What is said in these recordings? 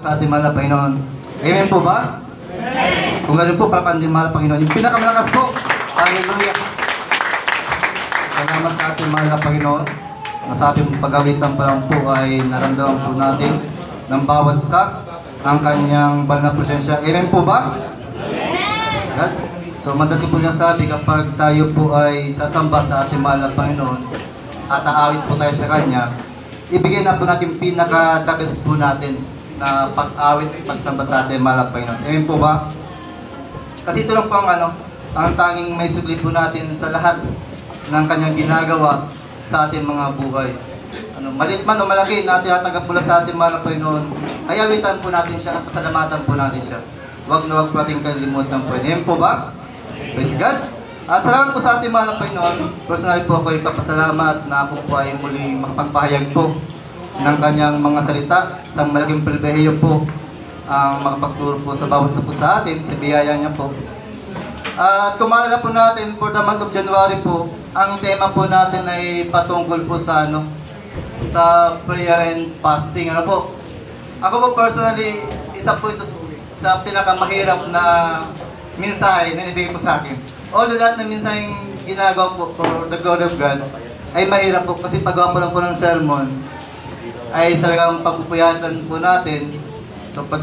sa ating mahal na Panginoon. Amen po ba? Amen! Kung ganoon po, para din mahal na Panginoon. Yung pinakamalakas po. Hallelujah! Salamat sa ating mahal na Panginoon. Masabi mong pag-awitan pa lang po ay naramdaman po natin ng bawat isa ang kanyang banal na presensya. Amen po ba? Amen! So, madalas po niya sabi, kapag tayo po ay sasamba sa ating mahal na Panginoon at aawit po tayo sa Kanya, ibigay na po natin pinaka-the best po natin na pag-awit, pagsamba sa ating mahal na Panginoon. Amen po ba? Kasi ito lang po ang tanging may sugli po natin sa lahat ng Kanyang ginagawa sa ating mga buhay. Maliit man o malaki, natin hatanggap mula sa ating mahal na Panginoon, ay awitan po natin siya at pasalamatan po natin siya. Huwag na huwag po natin kalimutan po. Amen po ba? Praise God! At salamat po sa ating mahal na Panginoon. Personally po ako ay papasalamat na ako po ay muli makapagpahayag po ng kanyang mga salita. Isang malaking pribilehiyo po ang makapagturo po sa bawat isa po sa atin, sa biyaya niya po. At kung maalala po natin, for the month of January po, ang tema po natin ay patungkol po sa sa prayer and fasting. Po? Ako po personally, isa po ito sa pinakamahirap na mensahe na nibigay po sa akin. Although lahat ng mensaheng ginagawa po for the glory of God ay mahirap po kasi paggawa po lang po ng sermon ay talagang pagpupuyatan po natin. So pag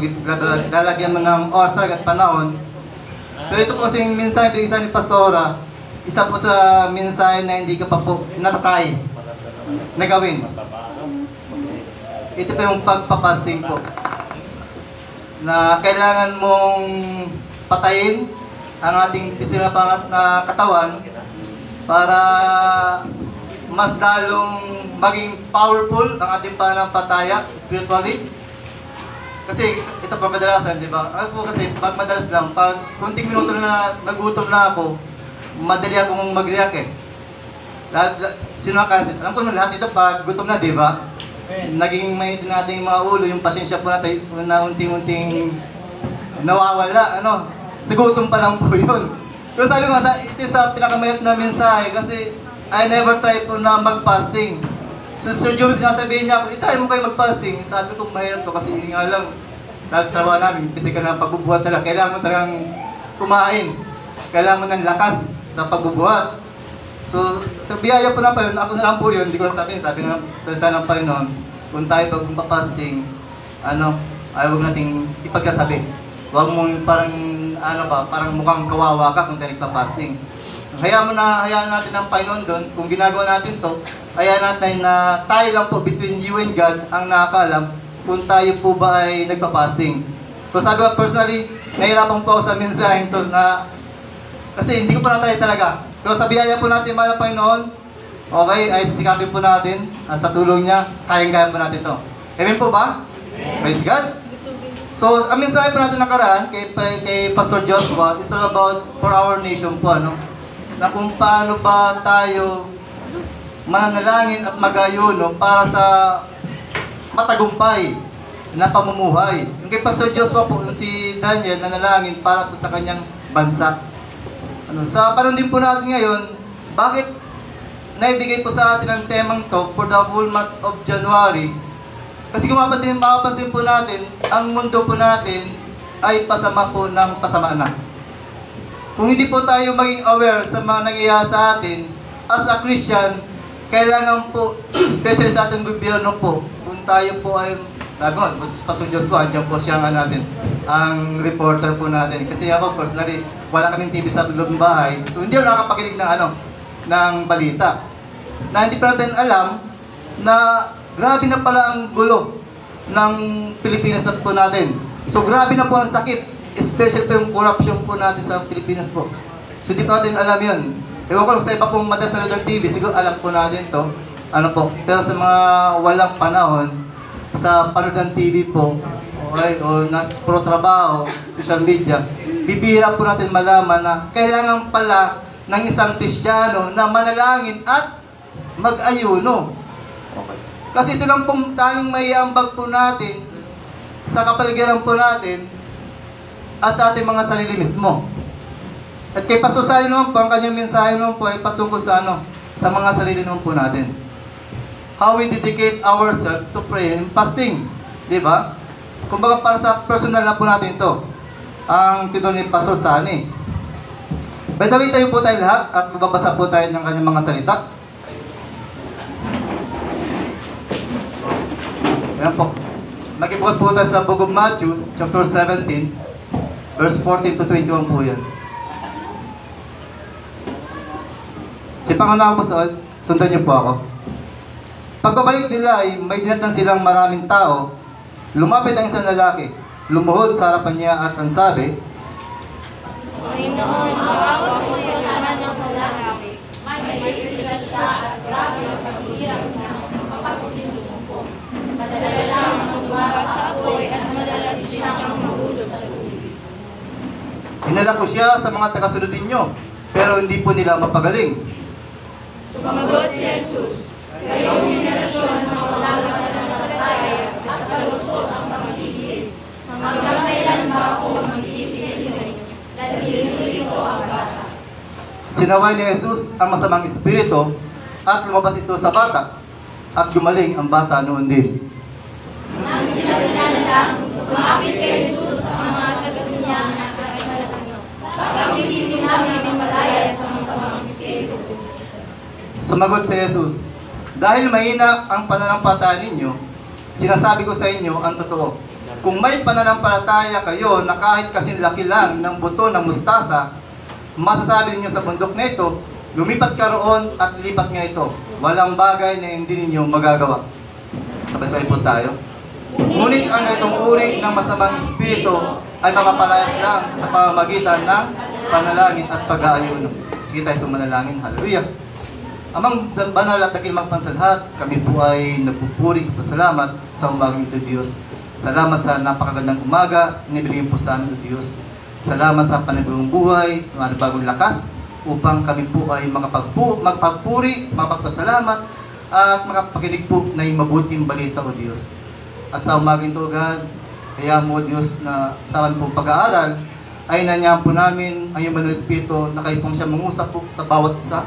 lalagyan mo ng oras talaga at panahon. Pero ito po kasing mensahe binigay ni Pastora, isa po sa mensahe na hindi ka pa po natatry na gawin. Ito po yung pagpapasting po na kailangan mong patayin ang ating pisil na katawan para mas lalong maging powerful ang ating pananampalataya spiritually. Kasi ito pa kadalasan, di ba? Ako po kasi pag madalas lang, pag kunting minuto na nagutom na ako, madali akong mag-react eh. Sino kasi, alam ko lahat ito pag gutom na, di ba? Naging may nating mga ulo, yung pasensya po natin na unting-unting nawawala, sa gutom pa lang po yun. Pero sabi ko nga, ito sa pinakamayat na mensahe kasi I never try po na mag-fasting. So Sir Joel, sinasabihin niya, itry mo kayo mag-fasting. Sabi ko, mahirap to kasi yun nga lang. Dahil sa trabaho namin, physical na pagbubuhat talaga. Kailangan mo talagang kumain. Kailangan mo ng lakas sa pagbubuhat. So, sa biyaya po na pa yun, ako na lang po yun, hindi ko sabihin, sabi ng salita ng Panginoon, kung tayo pag magpa-fasting, ay huwag nating ipagkasabi. Huwag mong parang mukhang kawawa ka kung tayo nagpa-fasting. Hayaan natin ang Panginoon doon, kung ginagawa natin to, hayaan natin na tayo lang po between you and God ang nakakaalam kung tayo po ba ay nagpa-fasting. So sabi ko personally, nahirapan po ako sa mensahe to na kasi hindi ko pa natry talaga. Pero sa biyaya po natin, mahal na Panginoon, okay, ay sisikapin po natin sa tulong niya, kayang-kaya po natin to. Amen po ba? Amen. Praise God! So, ang mensahe po natin nakaraan kay Pastor Joshua is all about for our nation po, na kung paano ba tayo mananalangin at mag-ayuno para sa matagumpay na pamumuhay. Yung kay Pastor Joshua po, si Daniel, nanalangin para po sa kanyang bansa. Sa panahon din po natin ngayon, bakit naibigay po sa atin ang temang to for the whole month of January? Kasi kung mapapansin po natin, ang mundo po natin ay pasama po ng pasama na. Kung hindi po tayo maging aware sa mga nangyayari sa atin, as a Christian, kailangan po, especially sa ating gobyerno po, kung tayo po ay, sabi ko, Pastor Joshua, dyan po siya nga natin, ang reporter po natin. Kasi ako, personally, wala kaming TV sa loob ng bahay, so hindi ako nakapakinig ng balita. Na hindi pa natin alam na grabe na pala ang gulo ng Pilipinas na po natin. So grabe na po ang sakit, especially po yung corruption po natin sa Pilipinas po. So hindi pa natin alam yun. Ewan ko sa iba pong madalas na ng TV, siguro alam po natin to. Pero sa mga walang panahon, sa panood ng TV po, okay, o pro trabaho, social media, bibihira po natin malaman na kailangan pala ng isang Kristiyano na manalangin at mag-ayuno. Okay. Kasi ito lang pong tanging may ambag po natin sa kapaligiran po natin at sa ating mga sarili mismo. At kay Pastor Sally naman po, ang kanyang mensahe naman po ay patungkol sa sa mga sarili naman po natin. How we dedicate ourselves to prayer and fasting. Diba? Kumbaga para sa personal na po natin ito. Ang titulo ni Pastor Sani. By the way, tayo po tayo lahat at magbabasa po tayo ng kanyang mga salita. Ayan po. Mag-focus po tayo sa Book of Matthew, chapter 17, verse 14 to 21 po yan. Si Pangunawa po sundan niyo po ako. Pagbabalik nila ay may dinatnan silang maraming tao. Lumapit ang isang lalaki, lumuhod sa harapan niya at ang sabi, Panginoon, maawa po kayo sa kanyang lalaki. May siya at grabe ang paghihirap niya, makasisisun po. Madalas siyang magbukas sa apoy at madalas din siyang mahulog sa tubig. Hinala ko siya sa mga tagasunod ninyo, pero hindi po nila mapagaling. Sumagot si Jesus, kayong henerasyon ng walang pananampalataya at paluktot ang pag-isip. Hanggang kailan ba ako mag-isip sa inyo? Dahil ito ang bata. Sinaway ni Jesus ang masamang espiritu at lumabas ito sa bata at gumaling ang bata noon din. Nang sinasalang, lumapit kay Jesus ang mga tagasunod niya at kakasalan. Bakit hindi namin malaya sa masamang espiritu? Sumagot si Jesus, dahil mahina ang pananampalataya ninyo, sinasabi ko sa inyo ang totoo. Kung may pananampalataya kayo na kahit kasinlaki lang ng buto ng mustasa, masasabi ninyo sa bundok na ito, lumipat ka roon at lipat nga ito. Walang bagay na hindi ninyo magagawa. Sabay-sabay po tayo. Ngunit ang itong uri ng masamang espiritu ay mapapalayas lang sa pamamagitan ng panalangin at pag-aayuno. Sige tayo manalangin. Hallelujah. Amang banal at dakil magpansalhat, kami po ay nagpupuri at pasalamat sa umagang ito, Diyos. Salamat sa napakagandang umaga, inibigay po sa amin, Diyos. Salamat sa panibagong buhay, panibagong lakas, upang kami po ay magpagpuri, mapagpasalamat, at makapakinig po na yung mabuting balita, O Diyos. At sa umagang ito, God, kaya mo, Diyos, na sa amin po pag-aaral, ay nanyahan po namin ang iyong Banal Espiritu na kayo pong siya mangusap po sa bawat isa.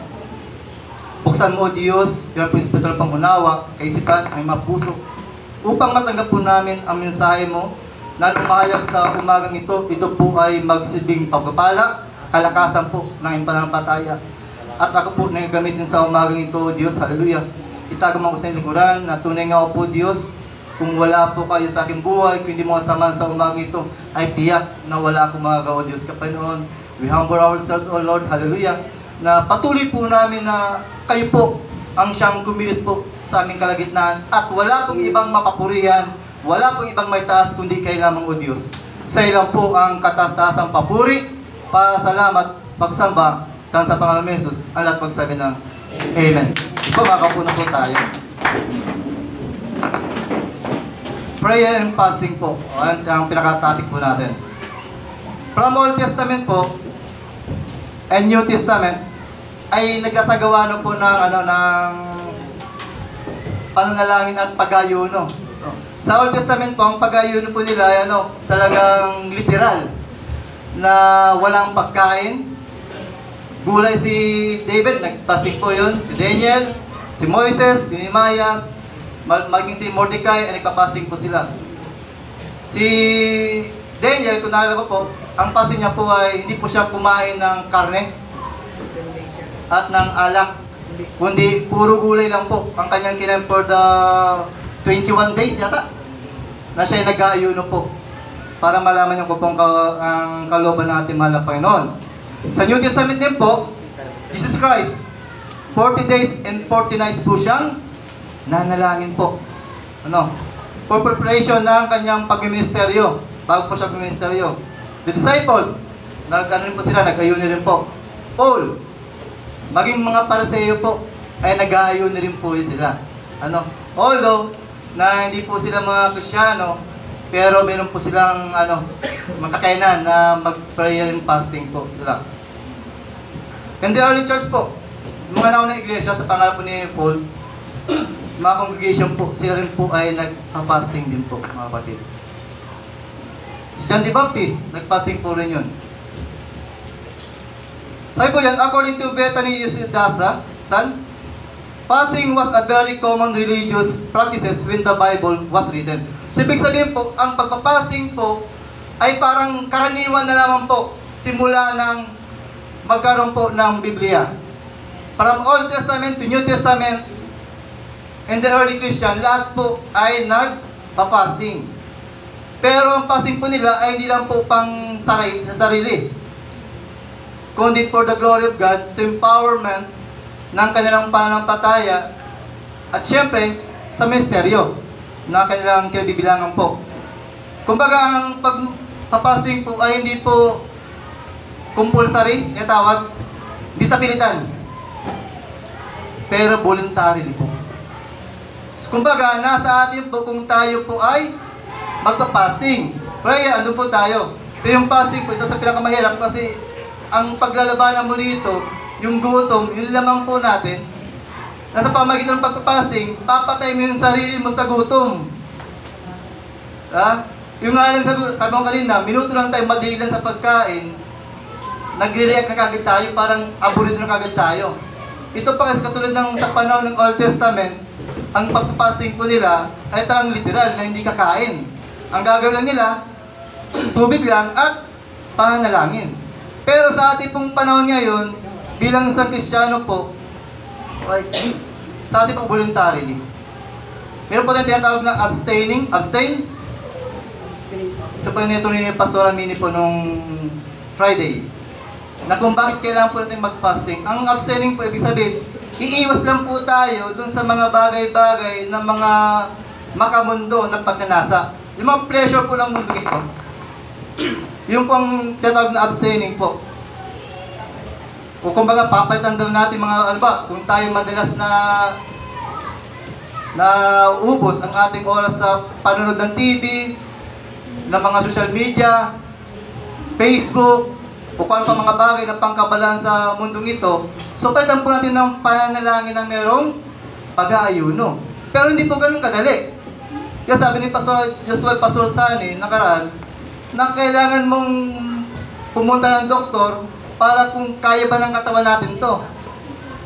Buksan mo, O Diyos, yung po espiritual pangunawa, kaisipan, ang mga puso, upang matanggap po namin ang mensahe mo na lumahayag sa umagang ito. Ito po ay magsilbing pagpapala, kalakasan po ng pananampalataya. At ako po nagagamitin sa umagang ito, Diyos, hallelujah. Itagam ako sa inyong likuran na tunay nga po, Diyos, kung wala po kayo sa aking buhay, kung hindi mo kasama sa umagang ito, ay tiyak na wala akong magagawa, Diyos. Kapanoon, we humble ourselves, O Lord, hallelujah, na patuloy po namin na kayo po ang siyang kumilos po sa aming kalagitnaan at wala pong ibang mapapurihan, wala pong ibang may taas kundi kayo lamang, O Diyos. Sa ilang po ang kataas-taasang papuri, pasalamat, pagsamba, tan sa pangalan ni Jesus, ang lahat pagsabi ng Amen. Ito, makapuna po tayo. Prayer and fasting po, ang pinaka-topic po natin. From Old Testament po, and New Testament ay nagkasagawa no po ng pananalangin at pag-ayuno. Sa Old Testament po, ang pag-ayuno po nila ay talagang literal na walang pagkain. Gulay si David, nagpasting po yun. Si Daniel, si Moises, si Nehemias, maging si Mordecai, ay nagpapasting po sila. Si Daniel, kung naalala ko po, ang fasting niya po ay hindi po siya kumain ng karne at ng alak, kundi puro gulay lang po ang kanyang kinain for the 21 days yata na siya ay nag-aayuno po para malaman yung kupong ang kalooban ng ating mahal na Panginoon. Sa New Testament din po, Jesus Christ, 40 days and 40 nights po siyang nanalangin po. For preparation ng kanyang pag-ministeryo, bago po siya pag-ministeryo. The disciples, rin po sila, nag-ayuno rin po. Paul, maging mga Pariseo po, ay nag-aayuno rin po sila. Although, na hindi po sila mga Kristiyano, pero meron po silang makakainan na mag-prayer and fasting po sila. And the early church po, mga naunang iglesia sa pangalan po ni Paul, mga congregation po, sila rin po ay nag-fasting din po, mga kapatid. Si John the Baptist, nag-fasting po rin yun. Sabi po yan, according to Bethany Yusidasa, son, fasting was a very common religious practices when the Bible was written. So, ibig sabihin po, ang pagpapasting po ay parang karaniwan na naman po simula ng magkaroon po ng Biblia. From Old Testament to New Testament, and the early Christian, lahat po ay nagpa-fasting. Pero ang fasting po nila ay hindi lang po pang sarili, kundi for the glory of God, to empowerment ng kanilang pananampalataya, at syempre, sa misteryo na kanilang kinabibilangan po. Kumbaga, ang pagpapasting po ay hindi po compulsory, tawag, hindi sa pilitan, pero voluntarily po. Kumbaga, nasa atin po kung tayo po ay magpa-fasting. Kaya, ano po tayo? Pero yung fasting po, isa sa pinakamahirap kasi ang paglalabanan mo dito, yung gutom, yung lamang po natin, nasa pamagitan ng pagpa-fasting, papatay mo yung sarili mo sa gutom. Yung nga lang sabi ko kanina, minuto lang tayo madilan sa pagkain, nagre-react na kagad tayo, parang aburrido na kagad tayo. Ito pa kasi katulad ng sa panahon ng Old Testament, ang pagpapasting po nila ay talagang literal na hindi kakain. Ang gagawin lang nila, tubig lang at pananalangin. Pero sa ating pong panahon ngayon, bilang isang Kristiyano po, sa ating pong voluntarily. Meron po tayong tinatawag na abstain. Ito po yung ito ni Pastor Amini po nung Friday. Na kung bakit kailangan po natin mag-fasting. Ang abstaining po, ibig sabihin, iiwas lang po tayo dun sa mga bagay-bagay na mga makamundo na pagnanasa. Yung mga pleasure po ng mundo ito. Yung pong tinatawag na abstaining po. O kumbaga, papalitan daw natin mga, ano ba, kung tayo madalas na ubos ang ating oras sa panonood ng TV, ng mga social media, Facebook, o kung ano pa mga bagay na pangkabalan sa mundong ito, so palitan po natin ng pananalangin na merong pag-aayuno. Pero hindi po ganun kadali. Kaya sabi ni Pastor Joshua Pastor Sani, nakaraan, na kailangan mong pumunta ng doktor para kung kaya ba ng katawan natin to.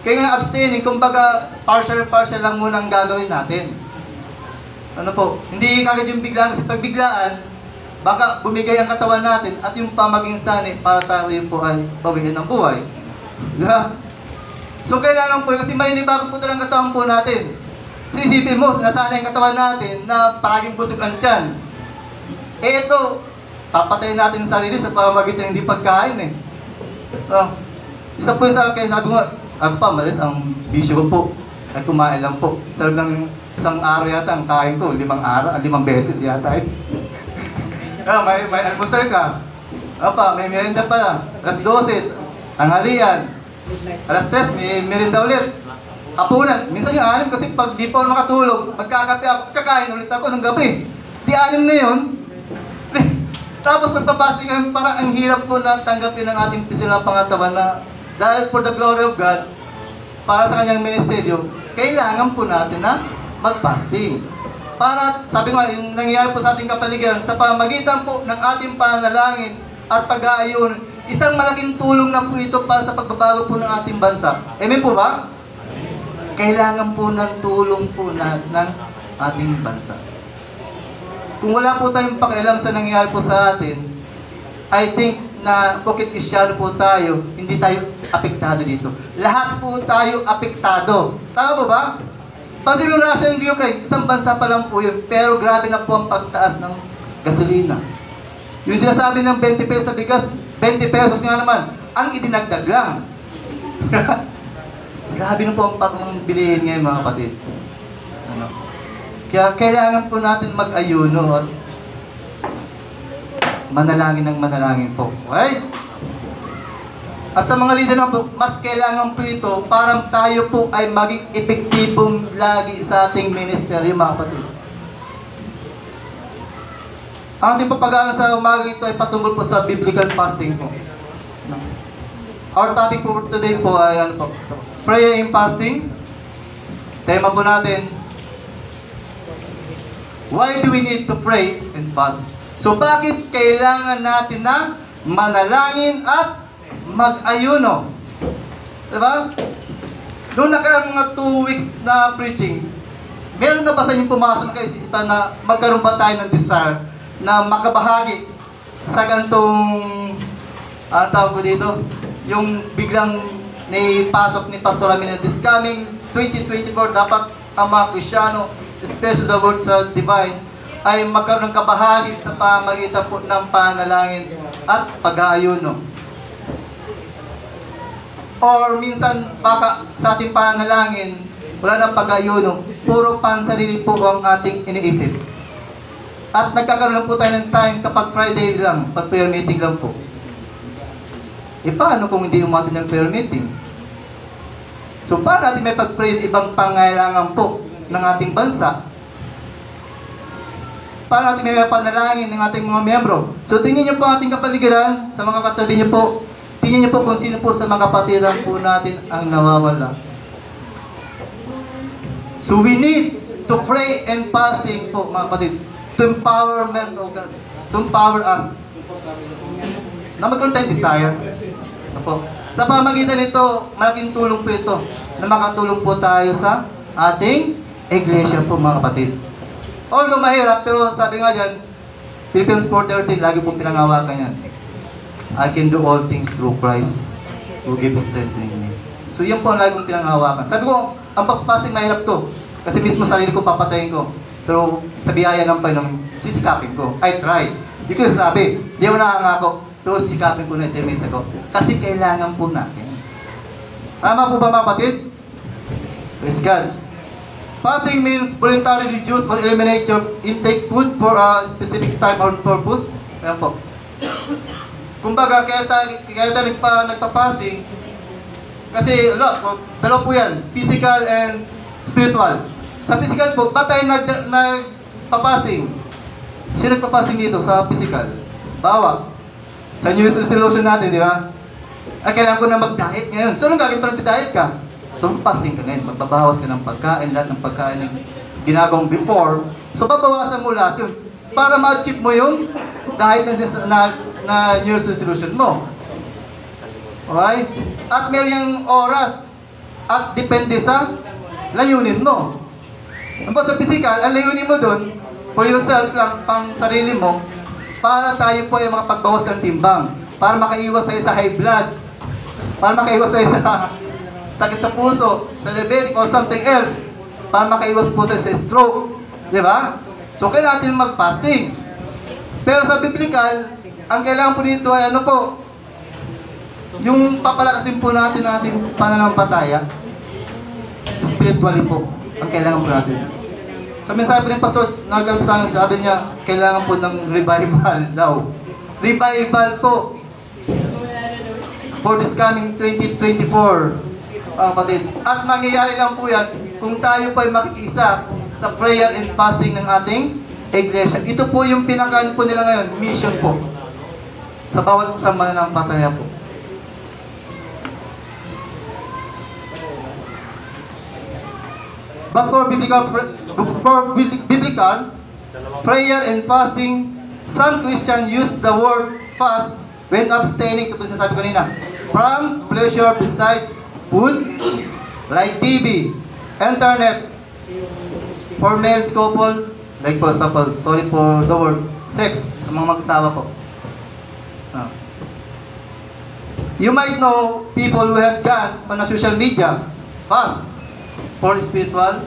Kaya nga abstaining, kumbaga partial lang muna ang gagawin natin. Ano po, hindi kagad yung biglaan, kasi pag biglaan, baka bumigay ang katawan natin at yung pamaging sanay para tayo po ay pawigin ng buhay. Diba? So kailangan po, kasi malinibago po talagang katawan po natin. Kasi isipin mo, nasanay ang katawan natin na palaging busog ang tiyan. Eh ito, papatayin natin ang sarili sa pamamagitan ng hindi pagkain eh. Isa po yung sa akin, sabi ko nga, ako pa, malis ang bisyo ko po. Ay kumain lang po. Sa loob ng isang araw yata, ang kain ko, 5 beses yata eh. May almusal ka. May merienda pala. Alas 12, tanghalian. Alas 3, may merienda ulit. Hapunan. Minsan yung 6 kasi pag di pa ako makatulog, magkakape ako, kakain ulit ako ng gabi. Di 6 na yun. Tapos nagpapasting parang ang hirap po na tanggapin ng ating physical pangatawan na dahil for the glory of God, para sa kanyang ministeryo, kailangan po natin na mag-fasting. Para, sabi ko, yung nangyayari po sa ating kapaligiran, sa pamagitan po ng ating panalangin at pag-aayon, isang malaking tulong na po ito para sa pagbabago po ng ating bansa. Amen po ba? Kailangan po ng tulong po ng ating bansa. Kung wala po tayong pakialam sa nangyayari po sa atin, I think na bakit Kristyano po tayo, hindi tayo apektado dito. Lahat po tayo apektado. Tama po ba? Pansin yung Russia and Ukraine, isang bansa pa lang po yun, pero grabe na po ang pagtaas ng gasolina. Yung sinasabi ng 20 pesos sa bigas, 20 pesos nga naman, ang idinagdag lang. Grabe na po ang pagbilihin ngayon mga kapatid. Kaya kailangan po natin mag-ayuno at manalangin ng manalangin po. Okay? At sa mga leader naman po, mas kailangan po ito para tayo po ay maging epektibong lagi sa ating ministry, mga kapatid. Ang ating papag-aaral sa umaga ito ay patungkol po sa biblical fasting po. Our topic for today po ay prayer and fasting. Tema po natin, why do we need to pray and fast? So bakit kailangan natin na manalangin at mag-ayuno? Diba? Noong nakarang mga 2 weeks na preaching, meron na ba sa inyo pumasok na kaisipan na magkaroon ba tayo ng desire na makabahagi sa gantong, tawag ko dito, yung biglang naipasok ni Pastor Amin na this coming 2024, dapat ang mga Kristyano, especially the word sa divine, ay magkaroon ng kabahagi sa pamagitan po ng panalangin at pag-aayuno. Or minsan baka sa ating panalangin, wala nang pag-aayuno, puro pansarili po ang ating iniisip. At nagkakaroon lang po tayo ng time kapag Friday lang, pag prayer meeting lang po. Paano kung hindi umatin ng prayer meeting? So paano natin may pag-pray ibang pangailangan po ng ating bansa? Paano natin may panalangin ng ating mga miyembro? So tingnan niyo po ang ating kapaligiran, sa mga katabi niyo po, tingnan niyo po kung sino po sa mga kapatiran po natin ang nawawala. So we need to pray and fasting po mga kapatid, to empowerment of God, to empower us na magkaroon tayong desire. Apo. Sa pamagitan nito, malaking tulong po ito na makatulong po tayo sa ating iglesia po mga kapatid. Although mahirap, pero sabi nga dyan, Philippians 4:13, lagi pong pinangawakan yan. I can do all things through Christ who gives strength in me. So yan po ang lagi kong pinangawakan. Sabi ko, ang pagpapasing mahirap to. Kasi mismo sarili ko papatayin ko. Pero sa biyaya ng Panginoon, sisikapin ko. I try. Hindi ko sabi, di ako nakangako. Pero sikapin ko na itimis ako. Kasi kailangan po natin. Tama po ba mga kapatid? Praise God. Fasting means voluntarily reduce or eliminate your intake food for a specific time or purpose. Ayan po. Kumbaga, kaya tayo nagpa-fasting, kasi dalawa po yan, physical and spiritual. Sa physical po, ba't tayo nagpa-fasting? Sino nagpa-fasting dito sa physical? Bawa. Sa New Year's resolution natin, di ba? Ay, kailangan ko na mag-diet ngayon. So, anong gagawin para diet ka? So, fasting ka ngayon. Magbabawas ka ng pagkain, lahat ng pagkain na ginagawang before. So, babawasan mo lahat yun. Para ma-achieve mo yung diet na New Year's resolution mo. Alright? At meron yung oras. At depende sa layunin mo. Tapos sa physical, ang layunin mo dun, for yourself lang, pang sarili mo, para tayo po ay makapagbawas ng timbang. Para makaiwas tayo sa high blood. Para makaiwas tayo sa sakit sa puso, sa diabetic or something else. Para makaiwas po tayo sa stroke. Di ba? So, kailangan natin mag-fasting. Pero sa biblical, ang kailangan po dito ay ano po? Yung papalakasin po natin ang ating pananampalataya, spiritually po, ang kailangan po natin. Sabi ng pastor, nagkaroon sa amin, sabi niya, kailangan po ng revival daw. Revival po for this coming 2024, mga kapatid. At mangyayari lang po yan kung tayo po ay makikisa sa prayer and fasting ng ating iglesia. Ito po yung pinakain po nila ngayon, mission po. Sa bawat isang mananampalataya po. But for biblical prayer and fasting, some Christians use the word fast when abstaining, ito po sinasabi ko kanina, from pleasure besides food, like TV, internet, for married couple, like for example, sorry for the word, sex, sa mga mag-asawa po. You might know people who have gone on a social media fast for spiritual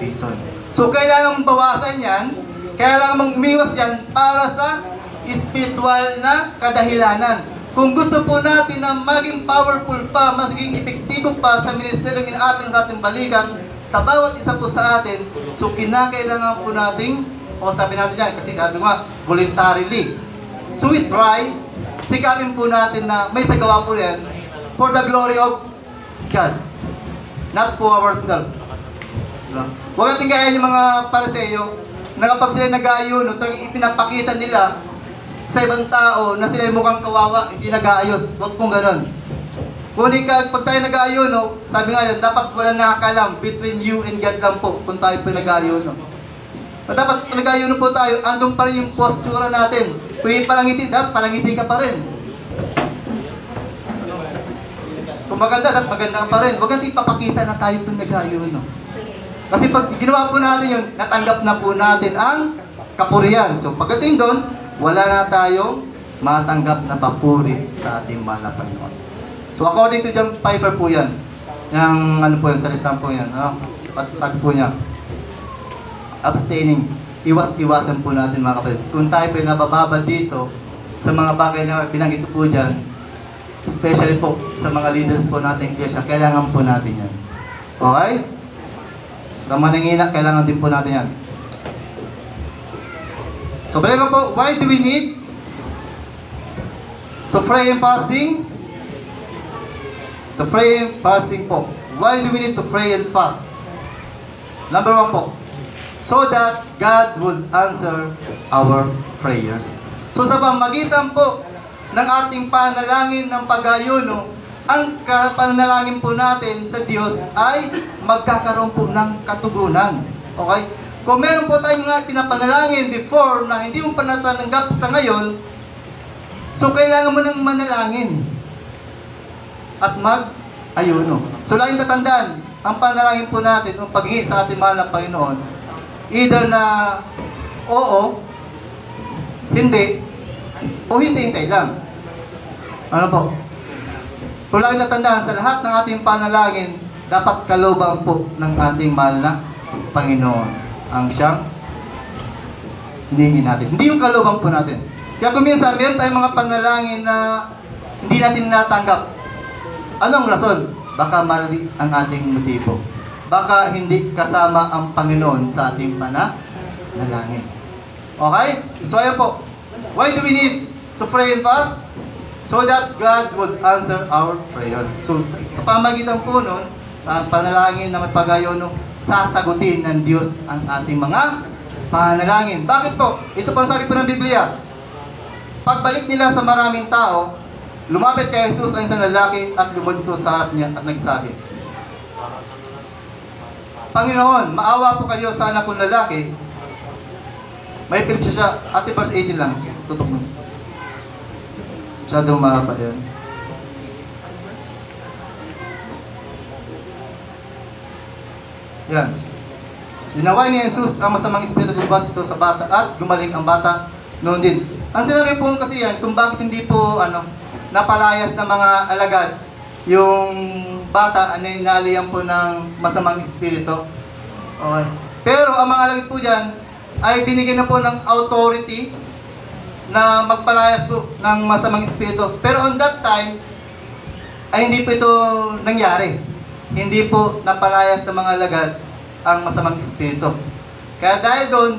reason. So, kailangan bawasan yan, kailangan umiwas yan para sa spiritual na kadahilanan. Kung gusto po natin na maging powerful pa, maging epektibo pa sa ministeryo ng ating balikat, sa bawat isa po sa atin, so kinakailangan po nating, o sabi natin yan, kasi sabi nga, voluntarily. So we try, sikapin po natin na may sagawa po yan for the glory of God. Not for ourselves. Huwag natin gaya yung mga Pariseo na kapag sila nag-aayuno, ipinapakita nila sa ibang tao na sila mukhang kawawa, hindi nag-aayos. Huwag pong ganon. Kung pag tayo nag-aayuno, sabi nga yan, dapat wala nakakalam between you and God lang po kung tayo po nag-aayuno. Dapat nag-aayuno po tayo, andun pa rin yung postura natin. Kung yung palangiti, dapat palangiti ka pa rin. Kung maganda at maganda pa rin, huwag natin ipapakita na tayo po nag-ayuno. Kasi pag ginawa po natin yun, natanggap na po natin ang kapurihan. So pagdating doon, wala na tayong matanggap na papuri sa ating mahal na Panginoon. So according to John Piper po yan, yung ano po yan, salitang po yan, sabi po niya, abstaining, iwas-iwasan po natin mga kapatid. Kung tayo po nabababa dito, sa mga bagay na binanggit po dyan, especially po sa mga leaders po natin iglesia, kailangan po natin yan. Okay? Sa manangina, kailangan din po natin yan. So, balikan po, why do we need to pray and fasting? To pray and fasting po. Why do we need to pray and fast? Number 1 po, so that God would answer our prayers. So sa pamagitan po ng ating panalangin ng pag-ayuno, ang panalangin po natin sa Diyos ay magkakaroon po ng katugunan. Okay? Kung meron po tayong mga pinapanalangin before na hindi mo pa natanggap sa ngayon, so kailangan mo nang manalangin at mag-ayuno. So laging tatandaan, ang panalangin po natin, ang paghingi sa ating mahal na Panginoon, either na oo, hindi, o hintay lang. Ano po? Kung lagi natandaan, sa lahat ng ating panalangin, dapat kalooban po ng ating mahal na Panginoon ang siyang hinihingi natin. Hindi yung kalooban po natin. Kaya kung minsan, meron tayong mga panalangin na hindi natin natanggap. Anong rason? Baka mali ang ating motibo. Baka hindi kasama ang Panginoon sa ating panalangin. Okay? So ayan po. Why do we need to pray and fast? So that God would answer our prayer. So sa pamagitan po nun, ang panalangin na may pag-ayuno, sasagutin ng Diyos ang ating mga panalangin. Bakit po? Ito po ang sabi po ng Biblia. Pagbalik nila sa maraming tao, lumapit kay Jesus ang isang lalaki at lumulto sa harap niya at nagsabi, Panginoon, maawa po kayo sa anak kong lalaki. May pinipsa siya. Ate, verse 18 lang. Tutok mo. Masyadong mahaba yan. Yan. Sinaway ni Jesus ang masamang espiritu lumabas ito sa bata at gumaling ang bata noon din. Ang sinabi po kasi yan, kung bakit hindi po napalayas ng mga alagad yung bata, naliyan po ng masamang espiritu. Okay. Pero ang mga alagad po dyan, ay binigyan na po ng authority na magpalayas po ng masamang espiritu. Pero on that time, ay hindi po ito nangyari. Hindi po napalayas ng mga alagad ang masamang espiritu. Kaya dahil doon,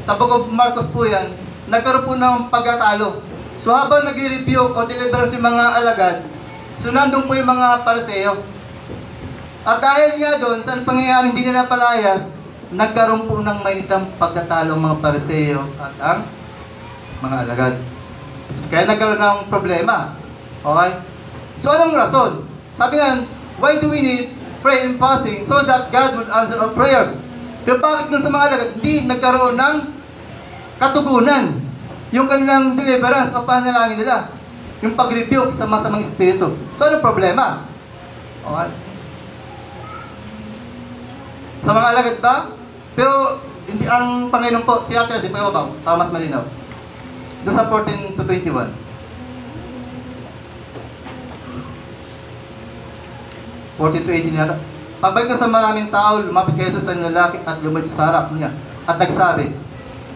sa Book of Marcos po yan, nagkaroon po ng pagkatalo. So habang nagre-review o deliverance yung mga alagad, so nandun po yung mga Pariseo. At dahil nga doon, saan pangyayari hindi na napalayas, nagkaroon po ng mainitang pagkatalo ang mga Pariseo at ang mga alagad. So, kaya nagkaroon ng problema. Okay? So anong rason? Sabi nga, why do we need pray and fasting? So that God would answer our prayers. Pero bakit dun sa mga alagad, hindi nagkaroon ng katugunan yung kanilang deliverance o panalangin nila? Yung pag-rebuke sa masamang espiritu. So anong problema? Okay? Sa mga alagad ba? Pero hindi ang Panginoon po, si Ate si Pagbabaw, para mas malinaw. Doon sa 14 to 21. 14 to 18 yata. Pagbalik na sa maraming tao, lumapit kay Jesus ang lalaki at lumad sa harap niya. At nagsabi,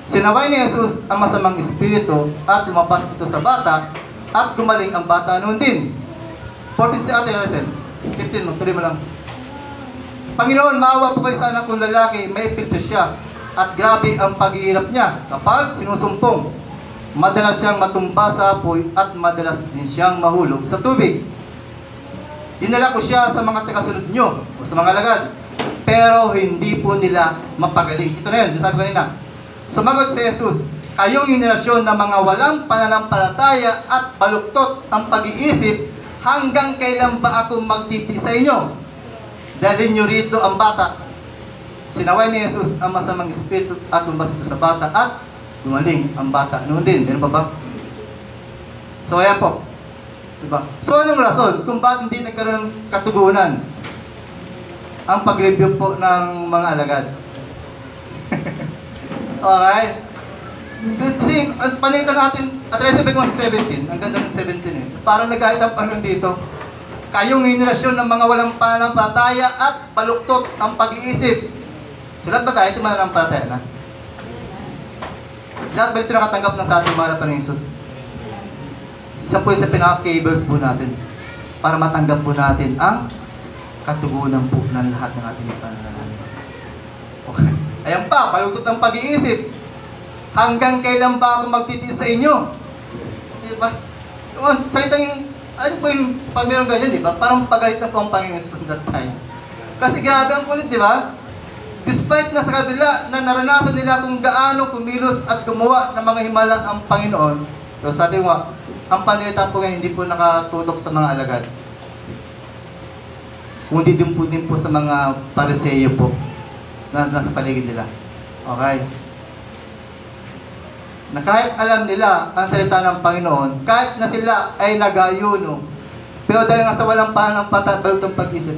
sinaway ni Jesus ang masamang espiritu at lumabas ito sa bata at gumaling ang bata noon din. 14 si Ate Aracel. 15 mo, tuloy mo lang. Panginoon, maawa po kayo sa anak kong lalaki, may epilto siya. At grabe ang paghihirap niya kapag sinusumpong. Madalas siyang matumba sa apoy at madalas din siyang mahulog sa tubig. Dinala ko siya sa mga tagasunod niyo o sa mga alagad, pero hindi po nila mapagaling. Ito na yun, sabi ko kanina. Sumagot si Jesus, kayong henerasyon na mga walang pananampalataya at baluktot ang pag-iisip, hanggang kailan ba ako magtipi sa inyo? Dalhin niyo rito ang bata. Sinaway ni Jesus ang masamang espiritu at lumabas ito sa bata at gumaling ang bata. Noon din, meron pa ba? So ayan po. Diba? So anong rason kung bakit hindi nagkaroon ng katugunan ang pag-review po ng mga alagad? Okay? Kasi, panitan natin, at recipe ko sa 17, ang ganda ng 17 eh. Parang nagalit ang Panginoon dito. Kayong henerasyon ng mga walang pananampalataya at baluktot ang pag-iisip. Sulat ba tayo? Ito mananampalataya na. Lahat ba ito nakatanggap ng sa ating mahal na Panginoon Jesus? Isa po sa pinaka-key-verse po natin para matanggap po natin ang katugunan po ng lahat ng ating pananampalataya. Okay. Ayan pa, baluktot ang pag-iisip. Hanggang kailan ba ako magtitiis sa inyo? Diba? Salitang yung, ano po yung pag meron ganyan, diba? Parang pagalit na po ang Panginoon sa that time. Kasi grabe ang kulit, diba? Despite na sa kabila na naranasan nila kung gaano kumilos at gumawa ng mga himala ang Panginoon, so sabi mo, ang panilitan po ngayon hindi po nakatutok sa mga alagad. Kundi din po sa mga pariseyo po na nasa paligid nila. Okay? Na kahit alam nila ang salita ng Panginoon, kahit na sila ay nag-ayuno, pero dahil nga sa walang pananampalataya ng pag-isip,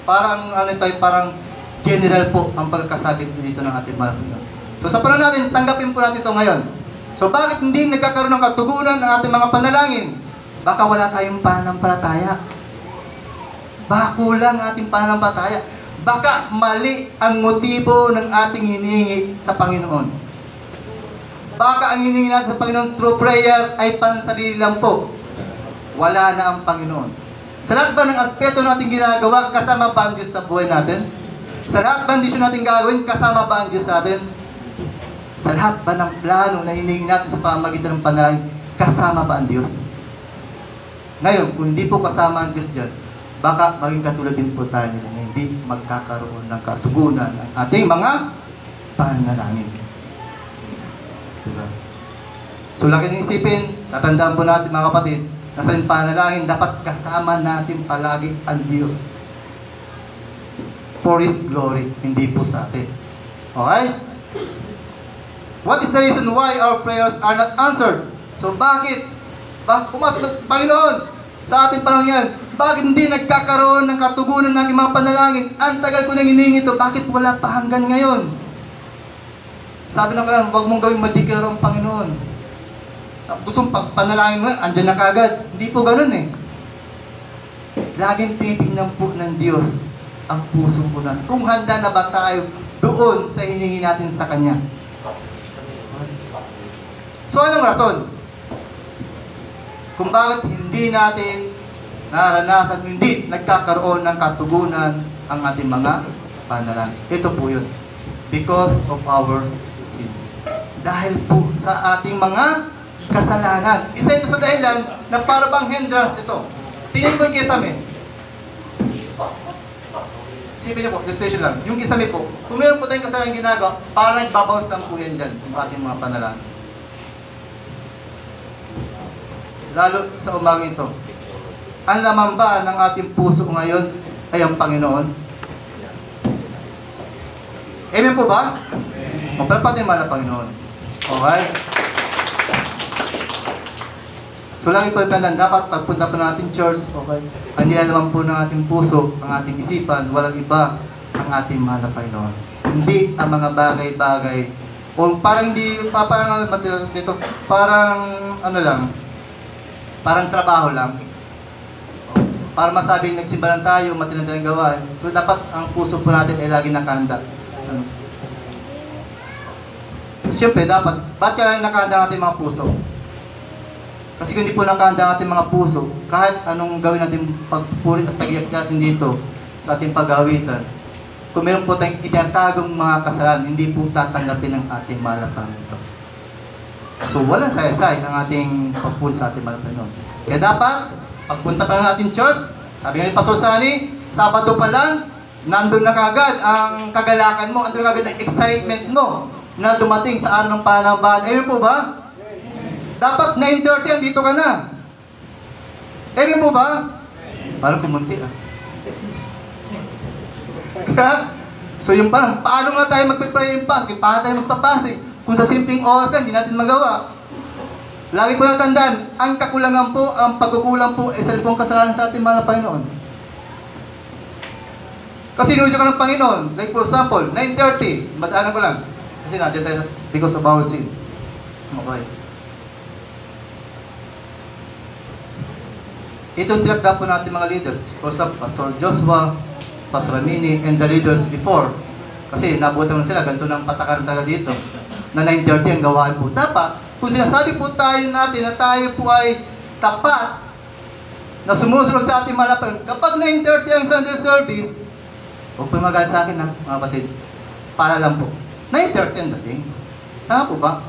parang ano ito ay parang general po ang pagkakasabit dito ng ating mahal na Panginoon. So sa panahon natin, tanggapin po natin ito ngayon. So bakit hindi nagkakaroon ng katugunan ng ating mga panalangin? Baka wala tayong pananampalataya. Baka kulang ang ating pananampalataya. Baka mali ang motibo ng ating hinihingi sa Panginoon. Baka ang hinihingi natin sa Panginoon through prayer ay pansarili lang po. Wala na ang Panginoon. Sa lahat ba ng aspeto natin ginagawa, kasama ba ang Diyos sa buhay natin? Sa lahat ba ang desisyon natin gagawin, kasama ba ang Diyos sa atin? Sa lahat ba ng plano na hinihingi natin sa pamamagitan ng panalangin, kasama ba ang Diyos? Ngayon, kung hindi po kasama ang Diyos dyan, baka maging katulad din po tayo nila na hindi magkakaroon ng katugunan ang ating mga panalangin. Diba? So laki ng isipin, tatandaan po natin mga kapatid, na sa panalangin dapat kasama natin palagi ang Diyos. For His glory, hindi po sa atin. Okay? What is the reason why our prayers are not answered? So bakit? Pumasok ng Panginoon sa ating panahon yan. Bakit hindi nagkakaroon ng katugunan ng aking mga panalangin? Ang tagal ko nang hinihingi ito, bakit wala pa hanggang ngayon? Sabi ng kailangan, huwag mong gawing magikero ang Panginoon. Gusto mong panalangin mo, andyan na kagad. Hindi po ganun eh. Laging titingnan po ng Diyos ang puso po natin. Kung handa na ba tayo doon sa hinihingi natin sa Kanya. So anong rason? Kung bakit hindi natin naranasan, hindi nagkakaroon ng katugunan ang ating mga panalangin. Ito po yun. Because of our sins. Dahil po sa ating mga kasalanan. Isa ito sa dahilan na para bang hindrance ito. Tingnan po yung kisame. Isipin niyo po, illustration lang. Yung kisame po, kung meron po tayong kasalanan ginagawa, parang nagbabounce lang po yan dyan yung ating mga panalangin. Lalo sa umaga ito. Ang laman ba ng ating puso ngayon ay ang Panginoon? Amen po ba? Magpapatay mahal na Panginoon. Okay? So lagi po tandaan, dapat pagpunta po natin church, okay? Ang nilalaman po ng ating puso, ang ating isipan, walang iba ang ating mahal na Panginoon. Hindi ang mga bagay-bagay. O parang hindi, parang dito, parang ano lang, parang trabaho lang. Para masabing nagsimba lang tayo, matinag tayong gawain. So dapat ang puso po natin ay lagi nakahanda. Ano? Siyempre, dapat, ba't kailangan nakahanda ang ating mga puso? Kasi kung hindi po nakahanda ang ating mga puso, kahit anong gawin natin pagpurit at pag-iyak natin dito sa ating pag-awitan, kung meron po tayong itinatagong mga kasalanan, hindi po tatanggapin ng ating mahal na Panginoon. So, walang sayasay ang ating pagpunta sa ating mahal na Panginoon. Kaya dapat, pagpunta pa ng ating church, sabi nga ni Pastor Sunny, Sabado pa lang, nandun na kagad ang kagalakan mo, nandun na kagad ang excitement mo na dumating sa araw ng panambahan. Amen po ba? Dapat 9:30 andito ka na. Amen po ba? Parang kumunti ah. So yung parang, paano nga tayo magpipray yung paano tayo magpapasig? Kung sa simpleng oras lang, hindi natin magawa. Lagi po natandaan, ang kakulangan po, ang pagkukulang po, isa rin pong kasalanan sa ating mahal na Panginoon. Kasi inuusyo ka ng Panginoon, like for example, 9:30, madaanan ko lang. Kasi natin sa because of our sin. Okay. Itong tinagda po natin mga leaders, for example, Pastor Joshua, Pastor Amini, and the leaders before. Kasi nabutan na sila, ganito ng patakaran talaga dito, na 9:30 ang gawaan po. Dapat, kung sinasabi po tayo natin na tayo po ay tapat, na sumusunod sa ating malapan, kapag 9:30 ang Sunday service, huwag po magalit sa akin ha, mga batid. Para lang po. 9:30 ang dating. Tama po ba?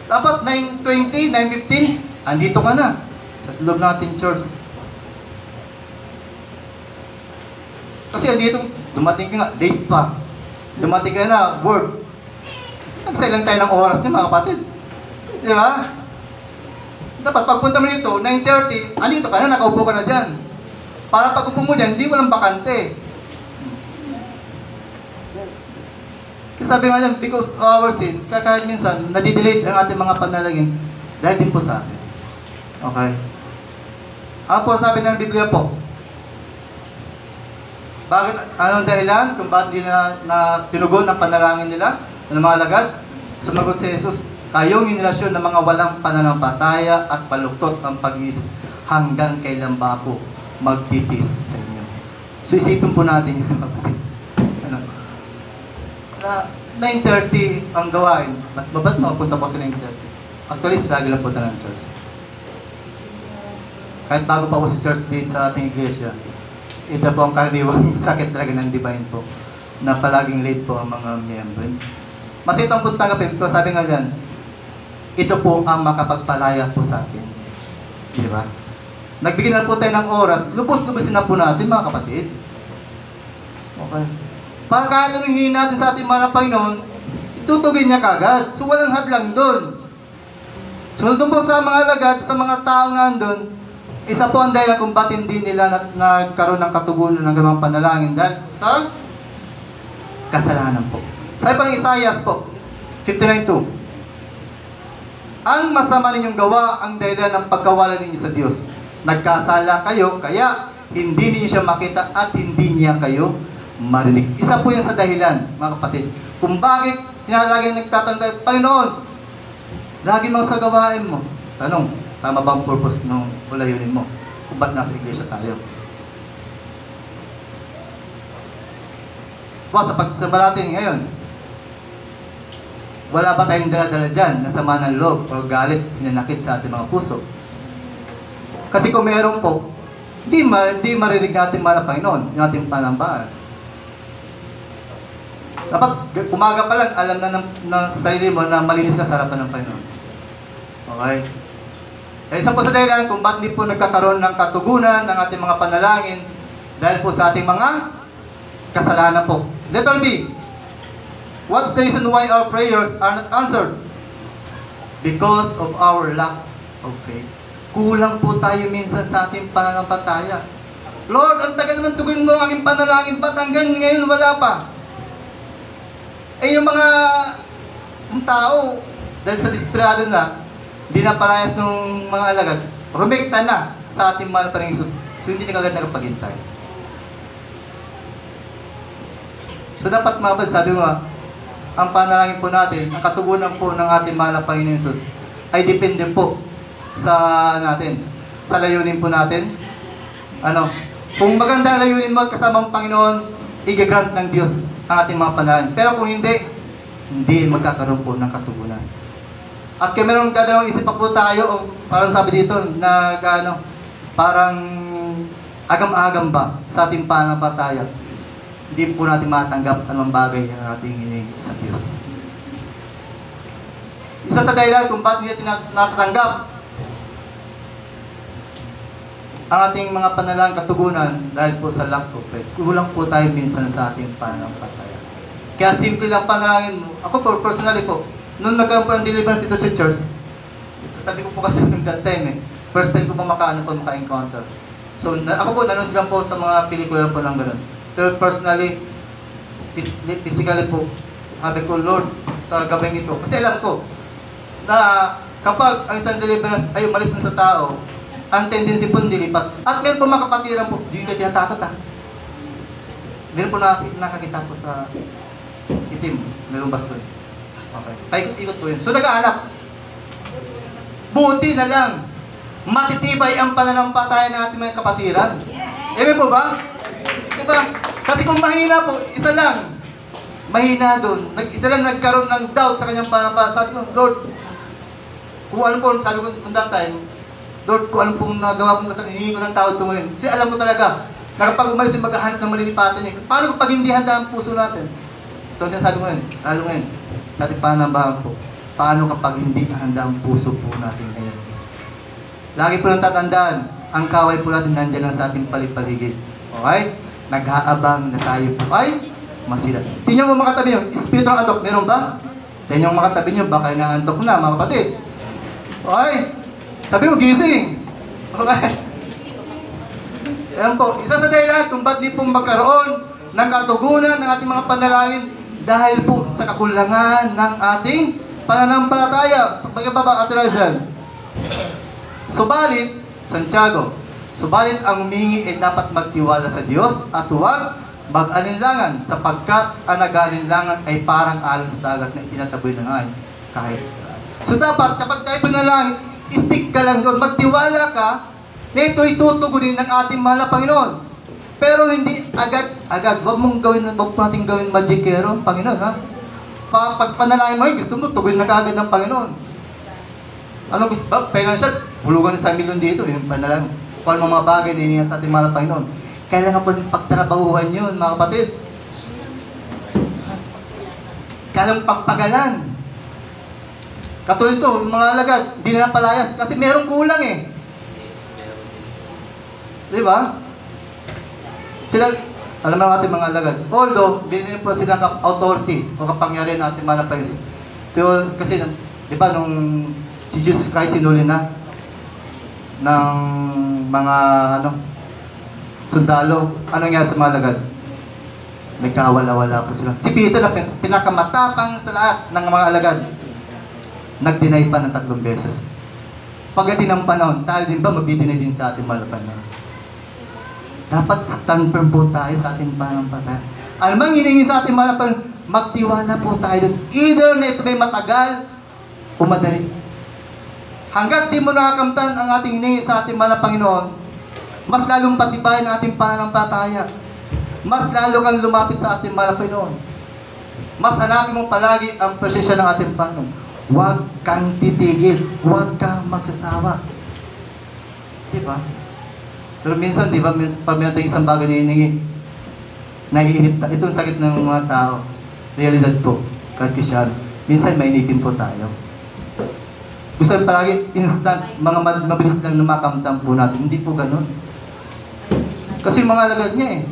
Dapat 9:20, 9:15, andito ka na sa loob natin church. Kasi andito, dumating ka nga, late pa. Dumating ka na, work. Nagsailang tayo ng oras niya mga kapatid. Di ba? Dapat pagpunta mo dito, 9:30, andito ka na, nakaupo ka na dyan. Para pag upo mo dyan, hindi walang bakante. Kasi sabi nga dyan, because of our sin, kahit minsan, nadidelay ang ating mga panalangin dahil din po sa atin. Okay? Ano po sabi ng Biblia po? Bakit, anong dahilan kung bakit hindi na tinugon ang panalangin nila ng mga alagad? Sumagot si Jesus, kayong henerasyon ng mga walang pananampalataya at baluktot ang pag-iisip, hanggang kailan ba ako magtitis sa inyo? So isipin po natin yun. Ano? Na 9:30 ang gawain. Ba't makapunta po sa 9:30? Actually, lagi lang po tayo ng church. Kahit bago pa po sa church date sa ating iglesia, ito po ang karaniwang sakit talaga ng divine po, na palaging late po ang mga miyembro. Mas itong punta ka pero sabi nga dyan, ito po ang makapagpalaya po sa atin. Di ba? Nagbigyan na po tayo ng oras, lubos-lubosin na po natin mga kapatid. Okay. Para kahit anong hingin natin sa ating mga Panginoon, itutugin niya kagad. So walang hadlang doon. So doon po sa mga alagad, sa mga taong nandun, isa po ang dahilan kung ba't hindi nila nagkaroon ng katugunan ng gamang panalangin dahil sa kasalanan po. Sabi pa ng Isaias po, 59:2. Ang masama ninyong gawa ang dahilan ng pagkawala ninyo sa Diyos. Nagkasala kayo, kaya hindi ninyo siya makita at hindi niya kayo marinig. Isa po yan sa dahilan, mga kapatid. Kung bakit lagi nagtatanda, Panginoon, lagi mo sa gawain mo. Tanong, tama ba ang purpose ng ulayunin mo? Kung ba't nasa iglesia tayo? Sa pagsasamba natin ngayon, wala ba tayong dala-dala dyan na sama ng loob o galit, hinanakit sa ating mga puso? Kasi kung meron po, di marinig natin mga Panginoon, yung ating panambahan. Dapat umaga pa lang, alam na sa sarili mo na malinis ka sa harapan ng Panginoon. Okay? Eh, isa po sa dahilan kung ba't di po nagkakaroon ng katugunan ng ating mga panalangin dahil po sa ating mga kasalanan po. Letter B. What's the reason why our prayers are not answered? Because of our lack of faith. Kulang po tayo minsan sa ating pananampalataya. Lord, ang tagal naman tugon mo ang aking panalangin, ba't hanggang ngayon wala pa? Eh yung mga tao, dahil sa desperado na, di na palayas ng mga alagad, rumekta na sa ating mahal pa rin Jesus. So hindi na kagad nakapaghintay. So dapat mabad, sabi mo, ang panalangin po natin, ang katugunan po ng ating mahal na Panginoon Jesus ay depende po sa natin, sa layunin po natin. Ano? Kung maganda ang layunin mo at kasama ang Panginoon, i-grant ng Diyos ang ating mga panalangin. Pero kung hindi magkakaroon po ng katugunan. At kung meron kadalawang isip pa po tayo, o parang sabi dito, na parang agam-agam ba sa ating pananampalataya, hindi po natin matanggap anong bagay ang ating hiningi sa Diyos. Isa sa dahilan kung bakit hindi natin natatanggap ang ating mga panalangin katugunan dahil po sa lack of faith. Kulang po tayo minsan sa ating pananampalataya. Kaya simple lang panalangin mo. Ako po, personally po, nung nagkaroon po ng deliverance dito sa church, tabi ko po kasi nung that time first time ko po maka-encounter. So, ako po, nanood lang po sa mga pelikula po ng gano'n. Pero personally, physically po, sabi ko, Lord, sa gabing ito, kasi alam ko, na kapag ang isang deliverance ay umalis na sa tao, ang tendency po nilipat. At meron po mga kapatiran po, di ka tinatakot ha. Meron po nakakita po sa itim, meron baston. Okay. Paikot-ikot po yun. So nag-aanap. Buti na lang, matitibay ang pananampalataya ng ating mga kapatiran. Amen po ba? Diba? Kasi kung mahina po, isa lang. Mahina doon. Isa lang nagkaroon ng doubt sa kanyang pananampalataya. Sabi ko, Lord, kung ano po, sabi ko kung that time, Lord, kung ano pong nagawa kong kasama, hinihingi ko ng tawad ito ngayon. Kasi alam ko talaga, na kapag umalis yung maghahanap ng malilipatan niya, paano kapag hindi handa ang puso natin? Ito ang sinasabi ko ngayon, lalo ngayon, sa ating panambahan po, paano kapag hindi handa ang puso po natin ngayon? Lagi po nang tatandaan, ang kaway po natin nandiyan lang sa ating paligid. Okay? Nag-aabang na tayo po ay masira. Tingnan mo mga katabi nyo, espiritu ng antok, meron ba? Tingnan mo mga katabi nyo, baka inaantok na mga kapatid. Okay? Sabi mo, gising. Okay? Ayan po, isa sa dahilan kung ba't di po magkaroon ng katugunan ng ating mga panalangin dahil po sa kakulangan ng ating pananampalataya. Pagkababa, Ate Rizal. Subalit, Santiago, subalit ang humingi ay dapat magtiwala sa Diyos at huwag mag-alinlangan sapagkat ang nag-alinlangan ay parang alon sa dagat na itinataboy ng ay kahit saan. So dapat kapag tayo panalangin, stick ka lang doon, magtiwala ka na ito'y tutugunin ng ating mahal na Panginoon. Pero hindi agad, wag natin gawin magikero, Panginoon, ha? Pag panalangin mo, gusto mo, tugunin na kaagad ng Panginoon. Ano gusto ba? Financial, hulugan sa milyon dito, yung panalangin. Kung ano mga bagay na iniyan sa ating mahal na Panginoon. Kailangan po pagtrabahuhan yun, mga kapatid. Kailangan pagpagalan. Katulad ito, mga alagad, di na palayas kasi merong kulang eh. Di ba? Sila, alam mo natin mga alagad, although, hindi po silang authority o kapangyarihan natin mga Panginoon. Pero kasi, di ba, nung si Jesus Christ sinuli na ng mga, sundalo, ano nga sa mga alagad? Nagkawala-wala po sila. Si Peter na pinakamatapang sa lahat ng mga alagad, nag-deny pa ng 3 beses. Pagdating ng panahon, tayo din ba mag-deny din sa ating malapan na? Dapat stand firm po tayo sa ating pananampalataya. Ano mang hiningi sa ating malapan, magtiwala po tayo doon. Either na ito may matagal o madali. Hanggat di mo nakakamtan ang ating hiningi sa ating mahal na Panginoon, mas lalong patibayan ang ating pananampalataya. Mas lalo kang lumapit sa ating mahal na Panginoon. Mas hanapin mo palagi ang presensya ng ating Panginoon. Huwag kang titigil. Huwag kang magsasawa. Diba? Pero minsan, di ba, pag meron tayong isang bagay na hiningi, naiinip tayo. Itong sakit ng mga tao, realidad po, kahit Kristiyan, minsan mainipin po tayo. Gusto rin palagi instant, mga mabilis lang lumakamdam po natin. Hindi po ganun. Kasi mga alagad niya eh.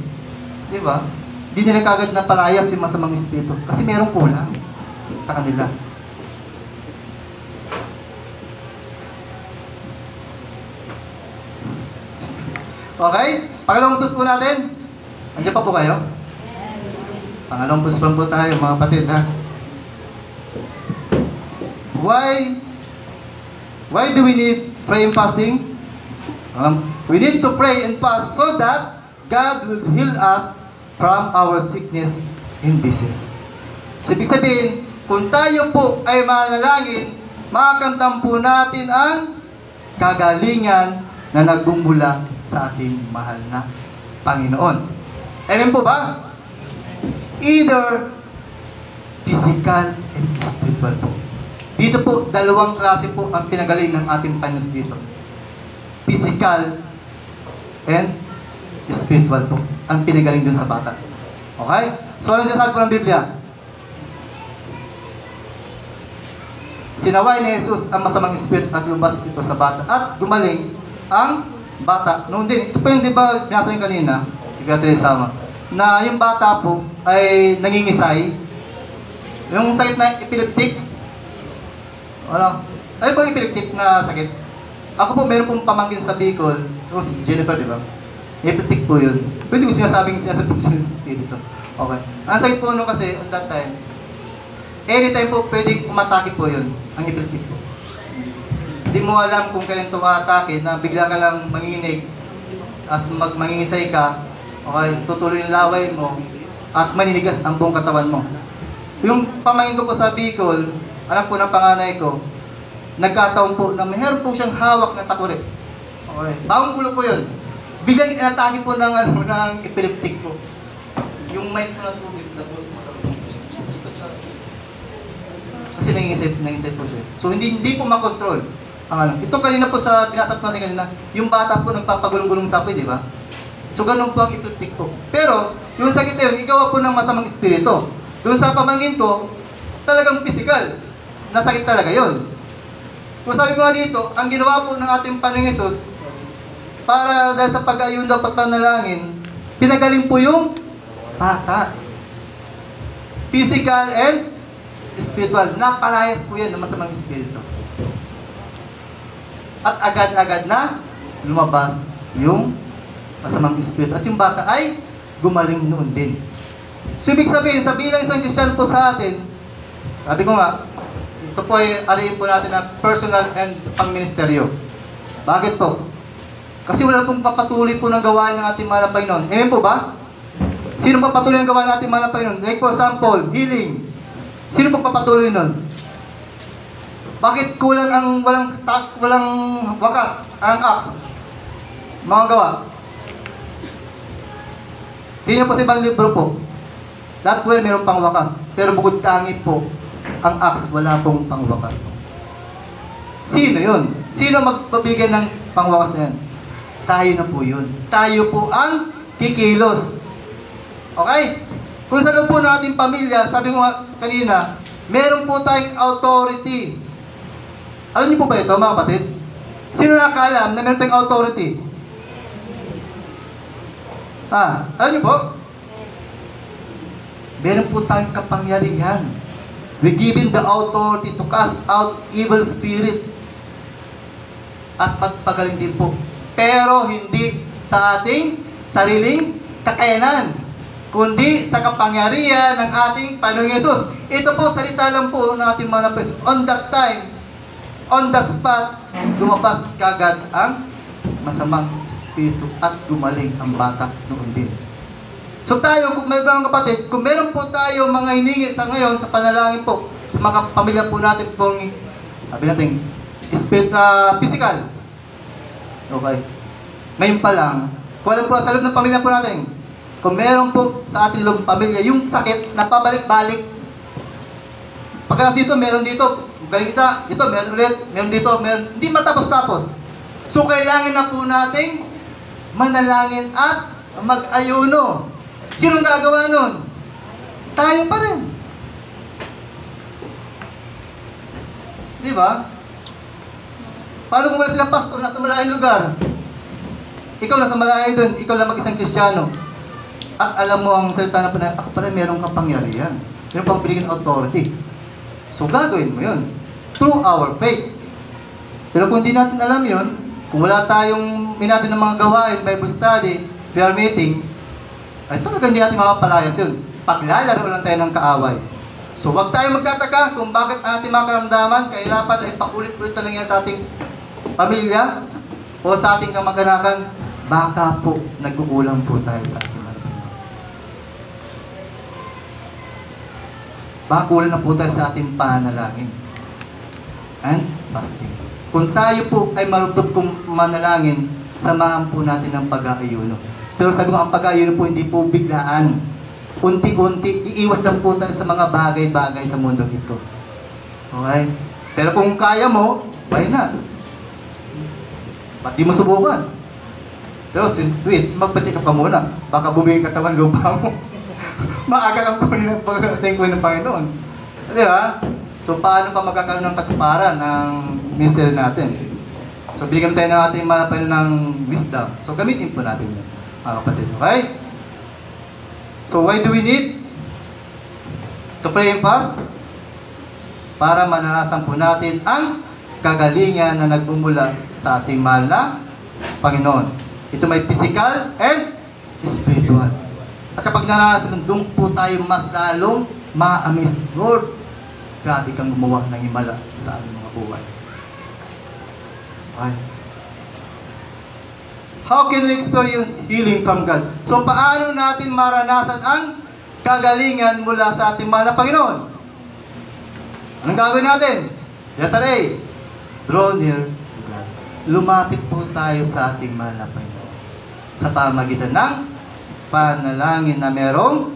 Di ba? Hindi nila kagad na palayas yung masamang espiritu. Kasi merong kulang sa kanila. Okay? Pangalawang push po natin. Andiyan pa po kayo? Pangalawang push po tayo mga kapatid, ha? Why do we need pray and fasting? We need to pray and fast so that God will heal us from our sickness and diseases. So, ibig sabihin, kung tayo po ay manalangin, makakamtan po natin ang kagalingan na nagmumula sa ating mahal na Panginoon. Amen po ba? Either physical and spiritual po. Dito po, dalawang klase po ang pinagaling ng ating Panginoon dito. Physical and spiritual po. Ang pinagaling dun sa bata. Okay? So, ano sinasabi po ng Biblia? Sinaway ni Jesus ang masamang espiritu at lumabas ito sa bata. At gumaling ang bata. Noon din, ito po yung di ba, binasa niyo kanina, ikatrisama, na yung bata po ay nangingisay. Yung sakit na epileptic. Ano? Ano po yung epileptic na sakit? Ako po, meron pong pamangkin sa Bicol. Si Jennifer, di ba? Epileptic po yun. Pwede ko sinasabing yung espiritu. Okay. Ang sakit po nung kasi, on that time, anytime po pwedeng umatake po yun, ang epileptic po. Hindi mo alam kung kailan ito atake na bigla ka lang manginig at mangingisay ka, okay, tutuloy yung laway mo at maninigas ang buong katawan mo. Yung pamangkin ko po sa Bicol, anak po ng panganay ko, nagkataon po na mayroon po siyang hawak na takuri. Okay, bagong gulo po yun. Biglang inatake po ng, ng epileptic po. Yung mic po na tubig, labos po sa kasi nangingisay po siya. So hindi po makontrol ang ano. Ito kanina po sa binasap natin kanina, yung bata po nagpapagulong-gulong sapoy, di ba? So ganun po ang epileptic po. Pero yung sakit na yun, igawa po ng masamang espiritu. Doon sa pamangkin ko, talagang physical. Nasakit talaga yun. Kung sabi ko nga dito, ang ginawa po ng ating Panginoong Hesus, para dahil sa pag-ayun daw at panalangin, pinagaling po yung bata. Physical and spiritual. Napalayas po yan ng masamang espiritu. At agad-agad na lumabas yung masamang espiritu. At yung bata ay gumaling noon din. So, ibig sabihin, sa bilang isang Kristiyan po sa atin, sabi ko nga, ito po ay ariin po natin na personal and pang-ministeryo. Bakit po? Kasi wala pong papatuloy po ng gawain ng ating mahal na Panginoon. Amen po ba? Sino papatuloy ng gawain ng ating mahal na Panginoon? Like for example, healing. Sino pong papatuloy nun? Bakit kulang ang walang wakas ang acts? Mga gawa. Tingnan po sa ibang libro po. Lahat po yan mayroong pangwakas. Pero bukod tangi po, ang acts wala pong pangwakas. Sino yun? Sino magpabigay ng pangwakas na yan? Tayo na po yun. Tayo po ang kikilos. Okay? Kung sa loob po ng ating pamilya, sabi ko nga kanina, meron po tayong authority. Alam niyo po ba ito, mga kapatid? Sino nakakaalam na meron tayong authority? Alam niyo po? Meron po tayong kapangyarihan. We given the authority to cast out evil spirit. At magpagaling din po. Pero hindi sa ating sariling kakayanan, kundi sa kapangyarihan ng ating Panginoong Hesus. Ito po, salita lang po ng ating mga preso. On that time, on the spot, lumabas kagad ang masamang espiritu at gumaling ang bata noon din. So tayo, kung may mga kapatid, kung meron po tayo mga hiningi sa ngayon, sa panalangin po, sa mga pamilya po natin pong, sabi natin, physical. Okay. Ngayon pa lang, kung alam po sa loob ng pamilya po natin, kung meron po sa ating loob pamilya, yung sakit na pabalik-balik. Pagkas dito, meron dito, galing isa, ito, meron ulit, meron dito, meron, hindi matapos-tapos. So kailangan na po nating manalangin at mag-ayuno. Sinong gagawa nun? Tayo pa rin. Di ba? Paano kung wala silang pastor, nasa malayong lugar? Ikaw nasa malayo dun, ikaw lang mag-isang Kristiyano. At alam mo ang salita na panahon, ako pa rin merong kapangyarihan. Meron pang binigyan authority. So gagawin mo yun. Through our faith. Pero kung hindi natin alam yun, kung wala tayong minatin ng mga gawain, Bible study, prayer meeting, ay talaga hindi natin makapalayas yun. Paglalaro lang tayo ng kaaway. So wag tayo magtataka kung bakit ang ating mga karamdaman, kahirapan ay pakulit-ulit na lang yan sa ating pamilya o sa ating kamag-anakan. Baka po nagkukulang po tayo sa ating mga Panginoon. Baka kulang na po tayo sa ating panalangin and fasting. Kung tayo po ay maruptop kong manalangin, samahan po natin ang pag-aayuno. Pero sabi ko, ang pag-aayuno po hindi po biglaan. Unti-unti, iiwas lang po tayo sa mga bagay-bagay sa mundo ito. Okay? Pero kung kaya mo, why not? Ba't di mo subukan? Pero wait, magpa-check up ka muna. Baka bumigay katawan lupa mo. Maaga kang kunin ang pag-ating ko ng Panginoon. Di ba? So, paano pa magkakaroon ng katuparan ng ministry natin? So, bigyan tayo ng ating malapan ng wisdom. So, gamitin po natin yun, mga kapatid. Okay? So, why do we need to pray and fast? Para mananasan po natin ang kagalingan na nagbumula sa ating mahal na Panginoon. Ito may physical and spiritual. At kapag naranasan, doon po tayo mas lalong ma-amaze. Lord, grabe kang gumawa ng himala sa aming mga buhay. Ay. How can we experience healing from God? So, paano natin maranasan ang kagalingan mula sa ating mahal na Panginoon? Anong gagawin natin? Letter A, draw near to God. Lumapit po tayo sa ating mahal na Panginoon sa pamagitan ng panalangin na merong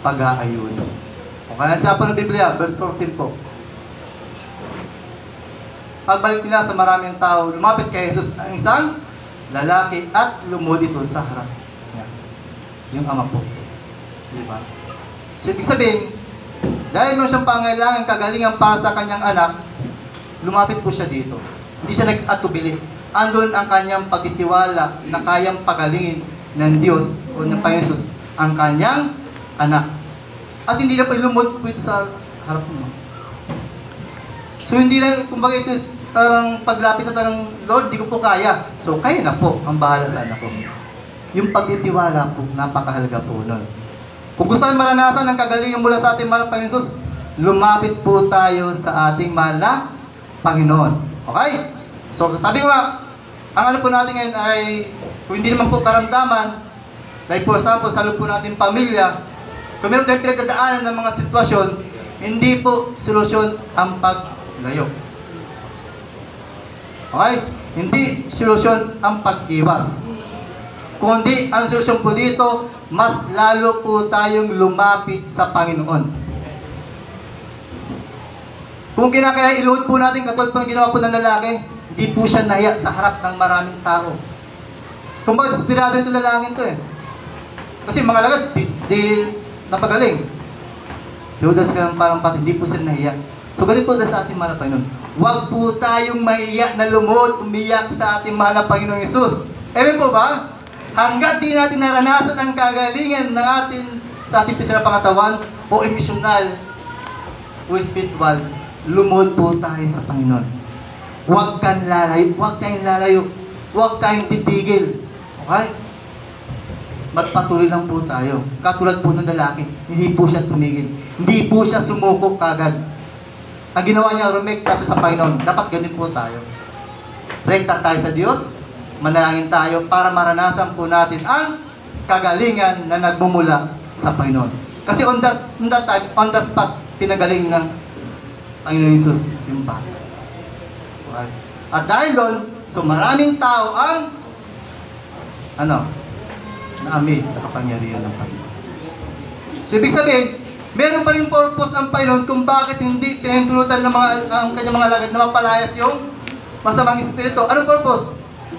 pag-aayuno. O kaya siya po ng Biblia, verse 14 po. Pagbalik nila sa maraming tao, lumapit kay Jesus ang isang lalaki at lumod ito sa harap niya. Yung ama po. Diba? So, ibig sabihin, dahil meron siyang pangailangan kagalingan para sa kanyang anak, lumapit po siya dito. Hindi siya nag-atubili. Andun ang kanyang pagtitiwala na kayang pagalingin ng Diyos o ng Panginoon Jesus ang kanyang anak. At hindi na pa lumod po ito sa harap mo. So, hindi lang, kumbaga ito, paglapit na ng Lord, di ko po kaya. So, kaya na po ang bahala sa anak ko. Yung pagtitiwala po, napakahalaga po nun. Kung gusto natin maranasan ng kagalingan mula sa ating mahal na Panginoon Jesus, lumapit po tayo sa ating mahal na Panginoon. Okay? So, sabi ko nga, ang ano po natin ngayon ay, kung hindi naman po karamdaman, like for example, sa loob po natin pamilya, kung meron tayong pinagdadaanan ng mga sitwasyon, hindi po solusyon ang paglayo. Okay? Hindi solusyon ang pag-iwas. Kundi ang solusyon po dito, mas lalo po tayong lumapit sa Panginoon. Kung kinakaya iluhod po natin, katulad po ng ginawa po ng lalaki, hindi po siya nahiya sa harap ng maraming tao. Kung bakit inspirado ito lalangin to eh. Kasi mga lagad, di napagaling. Piudas ka ng parang pati, hindi po sila nahiya. So ganun po sa ating mahal na Panginoon. Huwag po tayong maiyak na lumuhod, umiyak sa ating mahal na Panginoong Yesus. Amen po ba? Hanggat di natin naranasan ang kagalingan ng atin sa ating pisang pangatawan o emosyonal o spiritual, lumuhod po tayo sa Panginoon. Huwag kang lalayo, huwag tayong lalayo, huwag tayong titigil. Okay? Magpatuloy lang po tayo. Katulad po ng lalaki, hindi po siya tumigil. Hindi po siya sumuko kagad. Ang ginawa niya, rumekta siya sa Panginoon. Dapat ganun po tayo. Rekta tayo sa Diyos, manalangin tayo para maranasan po natin ang kagalingan na nagmumula sa Panginoon. Kasi on that time, on the spot, pinagaling ng Panginoon Jesus yung bata. Okay. At dahil doon, so maraming tao ang na-amaze sa kapangyarihan ng Panginoon. So ibig sabihin, meron pa rin purpose ang Panginoon kung bakit hindi pinahintulutan ng kanyang mga lagad na mapalayas yung masamang espiritu. Anong purpose?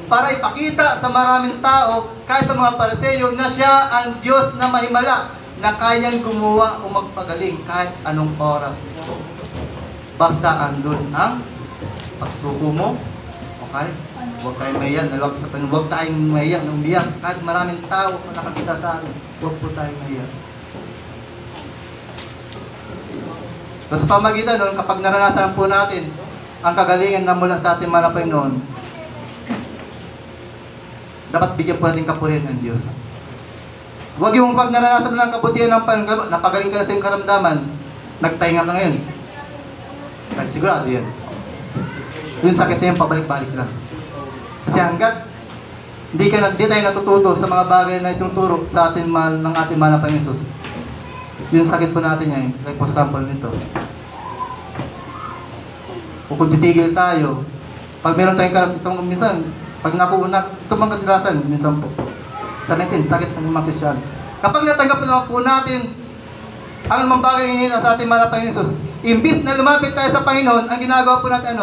Para ipakita sa maraming tao, kahit sa mga Pariseo, na siya ang Diyos na mahimala, na kayang gumawa o magpagaling kahit anong oras. Basta andun ang pagsuko mo, okay? Huwag tayong mahiyak, nalawag sa Panginoon. Huwag tayong mahiyak na umiyak. Kahit maraming tao na nakakita sa akin, huwag po tayong mahiyak. So, sa pamagitan nun, kapag naranasan po natin ang kagalingan na mula sa ating mahal na Panginoon, dapat bigyan po natin kapurihan ng Diyos. Huwag yung pag naranasan mo ng kabutihan ng Panginoon, napagaling ka na sa iyong karamdaman, nagpahinga ka ngayon. Ay, sigurado yan. Yung sakit na yun, pabalik-balik lang. Kasi hanggat hindi tayo natututo sa mga bagay na ituturo sa ating ng ating mahal na Panginoon Jesus, yung sakit po natin yan, like for example nito. O kung titigil tayo, pag meron tayong karamdaman, minsan, pag nakuunak, ito bang kadalasan, minsan po. Sa natin, sakit ng mga Kristiyan. Kapag natanggap naman po natin ang mga bagay na hinihila sa ating mahal na Panginoon Jesus, imbis na lumapit tayo sa Panginoon, ang ginagawa po natin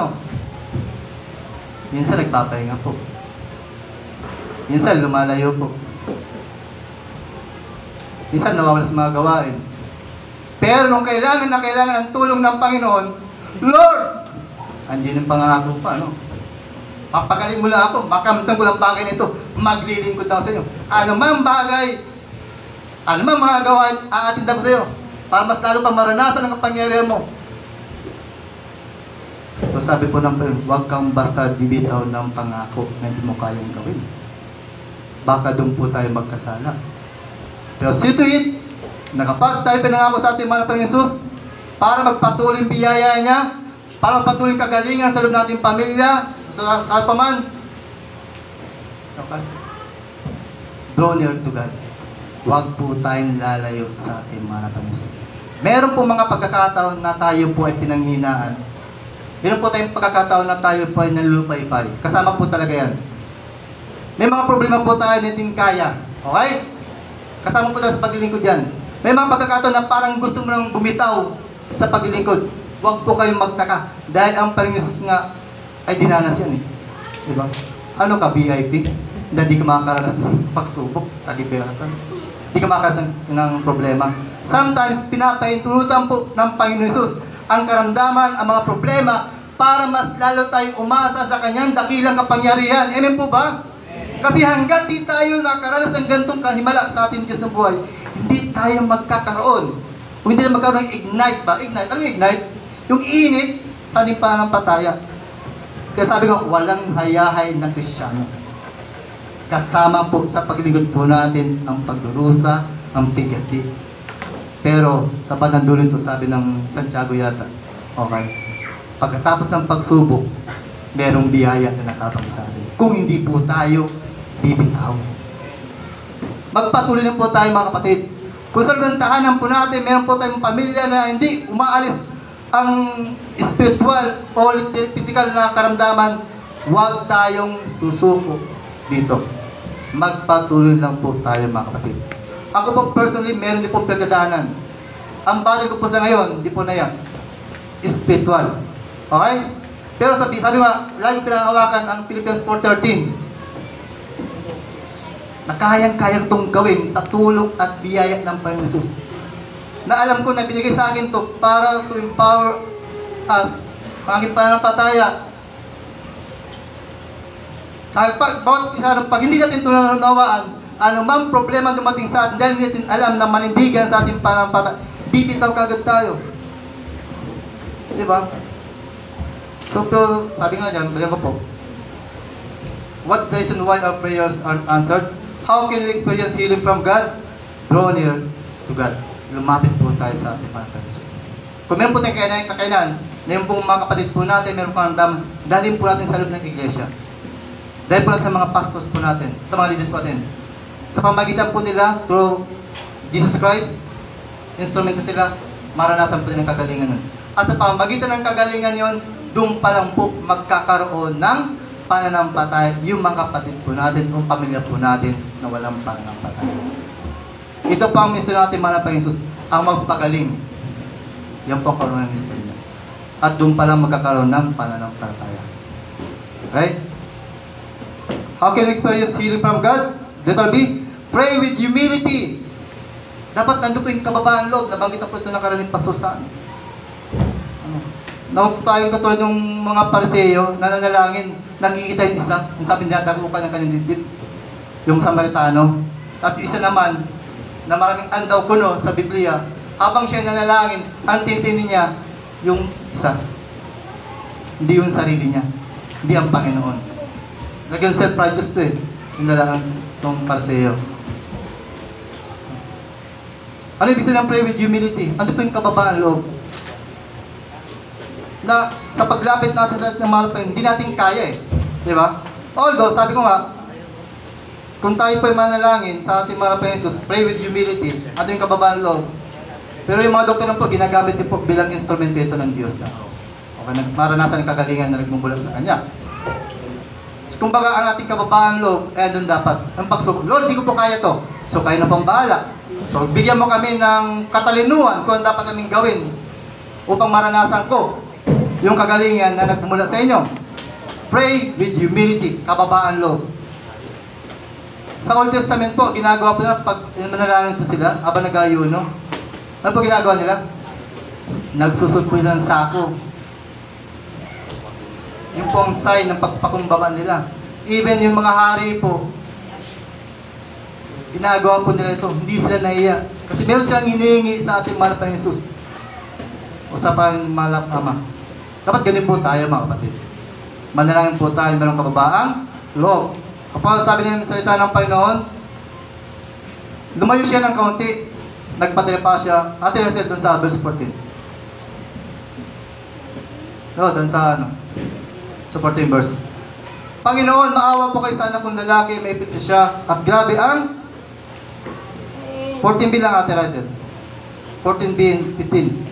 minsan nagpapahinga po. Minsan lumalayo po. Minsan nawawala sa mga gawain. Pero nung kailangan ang tulong ng Panginoon, Lord! Andiyan yung pangako pa, Papagaling mo lang ako, makamtang ko lang bagay nito, maglilingkod ako sa iyo. Ano mang bagay, ano mang mga gawain, aatin ako sa iyo, para mas lalo pang maranasan ang kapangyarihan mo. So sabi po ng Panginoon, huwag kang basta bibitaw ng pangako na hindi mo kayang gawin. Baka doon po tayo magkasala. Pero see to it, na kapag tayo pinangako sa ating mahal na Panginoon Jesus, para magpatuloy biyaya niya, para magpatuloy kagalingan sa loob nating pamilya, Sa paman, okay. Draw near to God. Huwag po tayong lalayo sa ating mga Panginoon. Meron po mga pagkakataon na tayo po ay pinanghinaan. Meron po tayong pagkakataon na tayo po ay nalulupay-pay. Kasama po talaga yan. May mga problema po tayo na hindi kaya. Okay? Kasama po tayo sa paglilingkod yan. May mga pagkakataon na parang gusto mo nang bumitaw sa paglilingkod. Huwag po kayong magtaka. Dahil ang Panginoon nga ay dinanas yan eh. Diba? Ano ka, VIP? Hindi ka makakaranas ng pagsubok. Tagibiratan. Hindi ka makakaranas ng problema. Sometimes, pinapaintulutan po ng Panginoon Jesus ang karamdaman, ang mga problema para mas lalo tayong umasa sa Kanyang dakilang kapangyarihan. Amen po ba? Kasi hanggat di tayo nakaranas ng gantong kahimala sa ating Diyos ng buhay, hindi tayo magkakaroon. Kung hindi tayo magkaroon ng ignite ba? Ignite. Ano yung ignite? Yung init sa ating pananampalataya. Kaya sabi ko, walang hayahay na Kristiyano. Kasama po sa paglingkod po natin ang pagdurusa, ang pigati. Pero sa bandang dulo ito, sabi ng Santiago yata, okay, pagkatapos ng pagsubok, merong biyaya na nakapag sa atin. Kung hindi po tayo bibitaw. Magpatuloy na po tayo mga kapatid. Kung sa tahanan po natin, meron po tayong pamilya na hindi umaalis ang spiritual o physical na karamdaman, huwag tayong susuko dito. Magpatuloy lang po tayo mga kapatid. Ako po personally, meron din po pagkadaanan. Ang battle ko po sa ngayon, hindi po na yan. Spiritual. Okay? Pero sabi nga, lagi pinangawakan ang Philippians 4:13. Na kayang-kaya itong gawin sa tulong at biyaya ng Panginoon Jesus. Na alam ko na binigay sa akin to para to empower us, ang aking pananampalataya. Pag hindi natin ito nanunawaan, anumang problema dumating sa atin, dahil hindi natin alam na manindigan sa ating pananampalataya, bibitaw kagad tayo. Diba? So, pero sabi nga dyan, balikan ko po, what's the reason why our prayers aren't answered? How can we experience healing from God? Draw near to God. Lumapit po tayo sa ating Panginoon Jesus. Kung meron po tayong kakayanan, meron pong mga kapatid po natin, meron pong andam, dalhin po natin sa loob ng iglesia. Dahil po sa mga pastors po natin, sa mga leaders po natin. Sa pamagitan po nila, through Jesus Christ, instrumento sila, maranasan po din ang kagalingan nun. At sa pamagitan ng kagalingan yon, doon pa lang po magkakaroon ng pananampalataya yung mga kapatid po natin o pamilya po natin na walang pananampalataya. Ito pa ang mister natin mga Panginoon Jesus, ang magpagaling. Yan po ang karoon ng mister niya. At doon pa lang magkakaroon ng pananampalataya. Okay? How can we experience healing from God? Letter B, pray with humility. Dapat nandun po yung kababaan loob. Nabanggit na po ito nakaraan ni Pastor San. Nawag tayo katulad ng mga Pariseo na nanalangin, nakikita yung isa, yung sabi niya, dagupan ng kanyang dibdib, yung Samaritano. At yung isa naman, na maraming andaw kuno sa Biblia, habang siya nanalangin, ang tintinin niya, yung isa. Hindi yung sarili niya, hindi ang Panginoon. Naging self-righteous to eh, yung nalangan ng Pariseo. Ano ibig sabihin ng pray with humility? Ano po yung kababaan loob? Na sa paglapit natin sa ating mahal pa, hindi natin kaya eh. Di ba? Although, sabi ko nga, kung tayo po ay manalangin sa ating mahal pa Jesus, pray with humility, ano yung kababaan loob? Pero yung mga doktor lang po, ginagamit din po bilang instrumento ito ng Diyos na. Okay, maranasan ang kagalingan na nagmumula sa Kanya. So, kumbaga, ang ating kababaan loob, doon dapat, ang pagsubok, Lord, di ko po kaya to. So, kayo na pong bahala. So, bigyan mo kami ng katalinuhan kung ano dapat naming gawin upang maranasan ko yung kagalingan na nagmumula sa inyo. Pray with humility, kababaan loob. Sa Old Testament po, ginagawa po nila pag manalangin po sila, habang nag-ayuno. Ano po ginagawa nila? Nagsusot po nila ng sako. Yung po ang sign ng pagpakumbaba nila. Even yung mga hari po, ginagawa po nila ito. Hindi sila nahiya. Kasi meron silang hinihingi sa ating mahal na Jesus. O sa mahal na Ama. Dapat ganun po tayo mga kapatid. Manalangin po tayo, merong kababaang loob. Kapag sabi ng salita ng Panginoon, lumayo siya ng kaunti, nagpatira pa siya, atin na siya doon sa verse 14. Doon sa sa 14 verse. Panginoon, maawa po kayo sa anak kong lalaki, may ipit siya. At grabe ang 14 bilang Ate Rizel. 14 bin 15.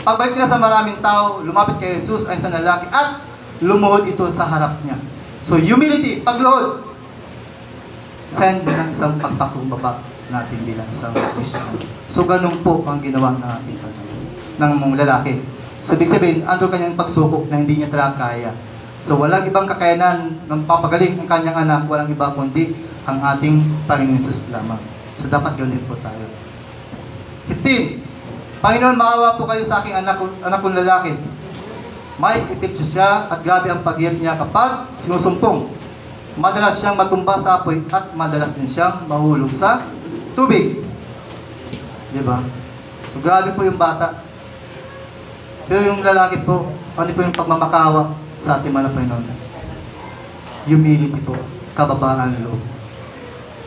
Pagbalik na sa maraming tao, lumapit kay Jesus ang isang lalaki at lumuhod ito sa harap niya. So humility, pagluhod. Sign ng isang pagpakumbaba natin bilang isang Christian. So ganun po ang ginawa ng ating ng mga lalaki. So ibig sabihin, ando kanyang pagsukok na hindi niya talaga kaya. So walang ibang kakayanan ng papagaling ang kanyang anak, walang iba kundi ang ating Panginoon Jesus lamang. So dapat ganun po tayo. 15. Panginoon, maawa po kayo sa aking anak kong lalaki. May ipit siya at grabe ang paghihirap niya kapag sinusumpong. Madalas siyang matumba sa apoy at madalas din siyang mahulog sa tubig. Diba? So grabe po yung bata. Pero yung lalaki po, ano po yung pagmamakawa sa ating mga Panginoon? Humility po, kababaan ng loob.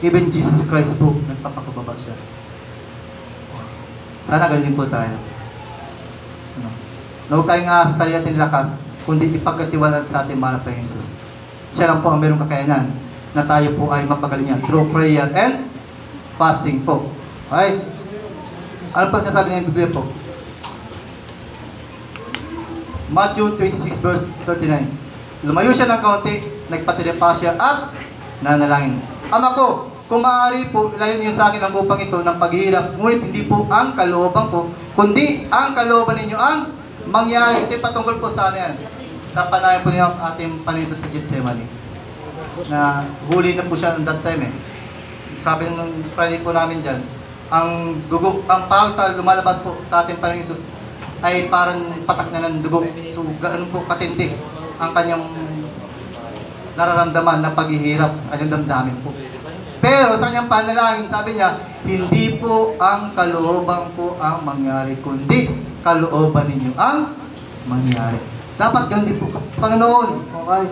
Even Jesus Christ po, nagpapakababa siya. Sana galing po tayo. Na huwag tayong sa sarili natin lakas, kundi ipagkatiwalaan sa ating mahal na Panginoon Jesus. Siya lang po ang mayroong kakayanan na tayo po ay mapagalingan through prayer and fasting po. Okay? Ano po sinasabi ng Biblia po? Matthew 26 verse 39. Lumayo siya ng kaunti, nagpatilipa siya at nanalangin. Ama ko, kung maaari po, ilayon niyo sa akin ang upang ito ng paghihirap, ngunit hindi po ang kalooban ko, kundi ang kalooban ninyo ang mangyari. Ito patungkol po sa ano yan? Sa panayon po niya ating Panginoon sa Gethsemane. Na huli na po siya at that time eh. Sabi nung Friday po namin dyan, ang dugo, ang pawis na lumalabas po sa ating Panginoon Jesus ay parang patak na ng dugo. So gaano po katindi ang kanyang nararamdaman na paghihirap sa kanyang damdamin po. Pero sa kanyang panalangin, sabi niya, hindi po ang kalooban ko ang mangyari, kundi kalooban ninyo ang mangyari. Dapat ganun po, Panginoon. Okay?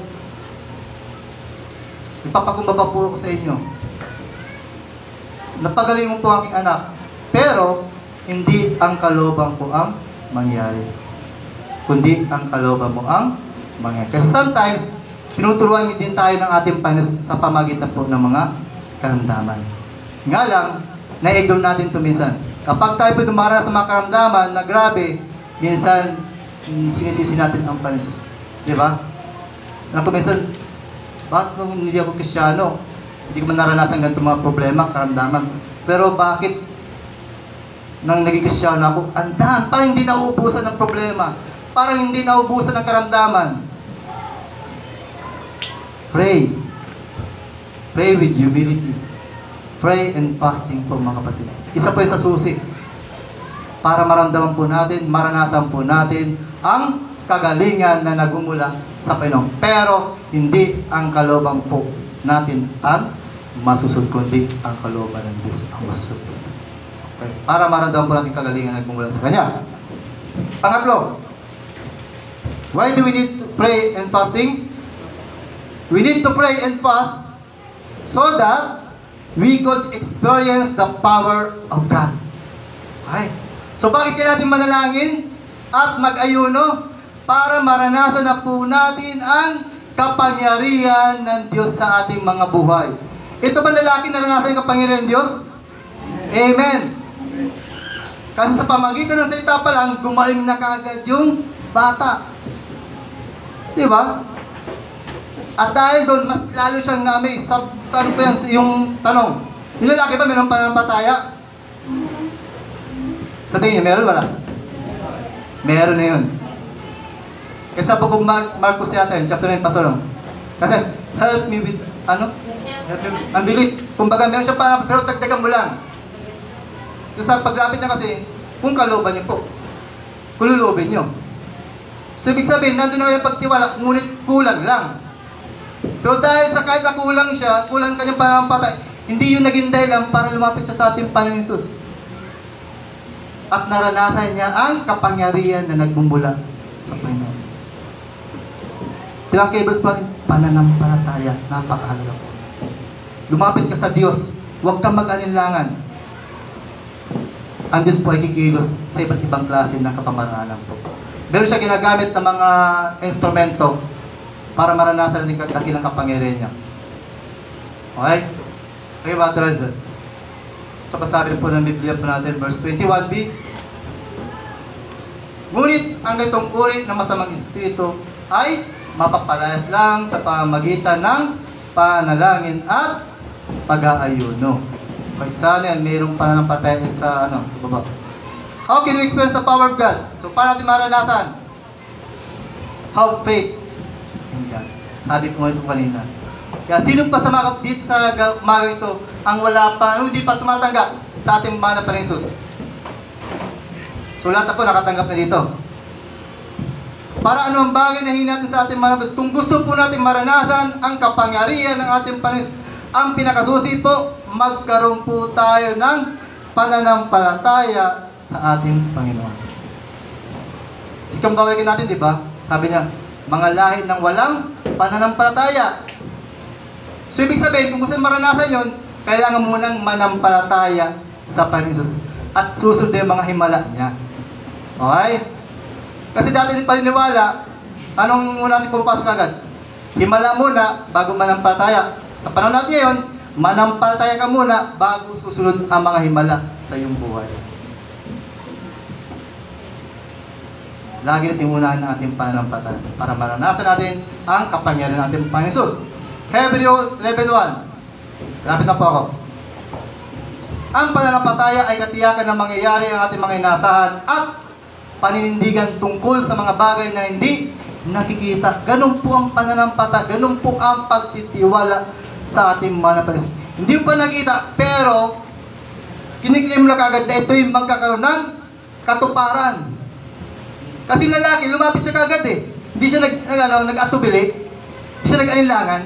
Ipapakumbaba po ako sa inyo. Napagaling mo po ang aking anak, pero hindi ang kalooban ko ang mangyari, kundi ang kalooban mo ang mangyari. Kasi sometimes, tinuturuan din tayo ng ating Panginoon sa pamagitan po ng mga karamdaman. Nga lang, na-ignore natin ito minsan. Kapag tayo po dumara sa mga karamdaman na grabe, minsan, sinisisi natin ang Panginoon. Di ba? Ako minsan, bakit kung hindi ako Kristyano? Hindi ko man naranasan ganito mga problema, karamdaman. Pero bakit nang naging Kristyano ako, andahan, parang hindi nauubusan ng problema. Parang hindi nauubusan ng karamdaman. Pray. Pray with humility. Pray and fasting po mga kapatid. Isa po yung sa susi. Para maramdaman po natin, maranasan po natin ang kagalingan na nagmumula sa Panginoon. Pero hindi ang kalooban po natin ang masusunod, kundi ang kalooban ng Diyos ang masusunod. Okay. Para maramdaman po natin kagalingan na nagmumula sa Kanya. Pangatlo, why do we need to pray and fasting? We need to pray and fast so that we could experience the power of God. Okay. So bakit kaya natin manalangin at mag-ayuno? Para maranasan na po natin ang kapangyarihan ng Diyos sa ating mga buhay. Ito ba lalaki naranasan ang kapangyarihan ng Diyos? Amen. Kasi sa pamagitan ng salita pa lang, gumaling na kaagad yung bata. Di ba? At dahil doon, mas lalo siyang na-amaze. Saan pa yan yung tanong? Yung lalaki ba meron pa ng pataya? Sa tingin niyo, meron wala? Meron na yun. Kasi sa Bukog Marcos yata yun, chapter 9, Pastor. Kasi, help me with, ano? Help me with, ang bilit. Kumbaga, meron siya pa, pero tagdagan mo lang. So sa paglapit niya kasi, kung kalooban niyo po, kululubin niyo. So ibig sabihin, nandun na kayong pagtiwala, ngunit kulang lang. Pero dahil sa kahit na kulang siya, kulang kanyang panampatay, hindi yun naging dahilan para lumapit siya sa ating Panginoon Jesus. At naranasan niya ang kapangyarihan na nagmumula sa Panginoon. Tilang cables pa rin, pananampalataya, napakahalaga po. Lumapit ka sa Diyos, huwag kang mag-alinlangan. Ang Diyos po ay kikilos sa iba't ibang klase ng kapamarangan po. Meron siya ginagamit ng mga instrumento para maranasan ang dakilang kapangyarihan niya. Okay? Okay ba, Teresa? Ito pa sabi po ng Biblia po natin, verse 21b. Ngunit ang ganitong uri ng masamang espiritu ay mapapalayas lang sa pamamagitan ng panalangin at pag-aayuno. Okay, sana yan, mayroong pananampalataya sa baba. How can we experience the power of God? So, paano natin maranasan? How faith in God. Sabi ko nga ito kanina. Kaya sino pa sa mga dito sa umaga ito ang wala pa, hindi pa tumatanggap sa ating mana pa ng Jesus? So lahat na po nakatanggap na dito. Para anumang bagay na hingin natin sa ating mana, kung gusto po natin maranasan ang kapangyarihan ng ating Panginoon, ang pinakasusi po, magkaroon po tayo ng pananampalataya sa ating Panginoon. Sikang bawalikin natin, di ba? Sabi niya, mga lahi ng walang pananampalataya. So, ibig sabihin, kung gusto maranasan yun, kailangan munang manampalataya sa Panginoon at susundin yung mga himala niya. Okay? Kasi dati din paniniwala, anong muna natin pumapasok agad? Himala muna bago manampalataya. Sa panahon natin ngayon, manampalataya ka muna bago susunod ang mga himala sa iyong buhay. Lagi natin unahan ang ating pananampalataya para maranasan natin ang kapangyarihan ng ating Panginoon. Hebreo 11:1. Lapit na po ako. Ang pananampalataya ay katiyakan na mangyayari ang ating mga inasahan at paninindigan tungkol sa mga bagay na hindi nakikita. Ganun po ang pananampalataya, ganun po ang pagtitiwala sa ating mga Panginoon. Hindi pa nakita, pero kiniklaim lang kagad na ito'y magkakaroon ng katuparan. Kasi lalaki, lumapit siya kagad eh. Hindi siya nag-atubili, hindi siya nag-alinlangan.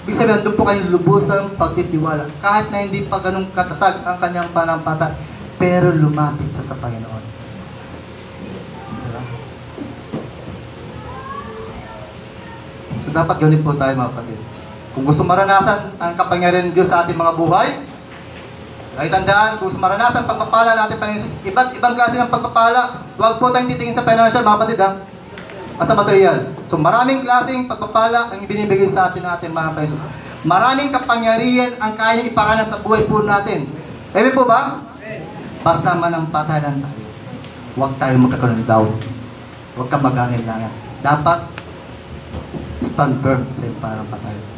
Ibig sabihin, doon po kayo lubusan pagtitiwala. Kahit na hindi pa ganun katatag ang kanyang pananampalataya, pero lumapit siya sa Panginoon. Diba? So dapat gawin po tayo mga kapatid. Kung gusto maranasan ang kapangyarihan ng Diyos sa ating mga buhay, ay tandaan, kung gusto maranasan ang pagpapala natin Panginoon Jesus, iba't ibang klase ng pagpapala. Huwag po tayong titingin sa financial mga kapatid ha. Sa material. So maraming klaseng pagpapala ang ibinibigay sa atin ng ating mga Panginoon. Maraming kapangyarihan ang kaya iparanas sa buhay po natin. Amen po ba? Basta manampatayan tayo. Huwag tayo magkakaroon ng doubt. Huwag kang mag-aalinlangan. Dapat stand firm sa iyong pananampalataya.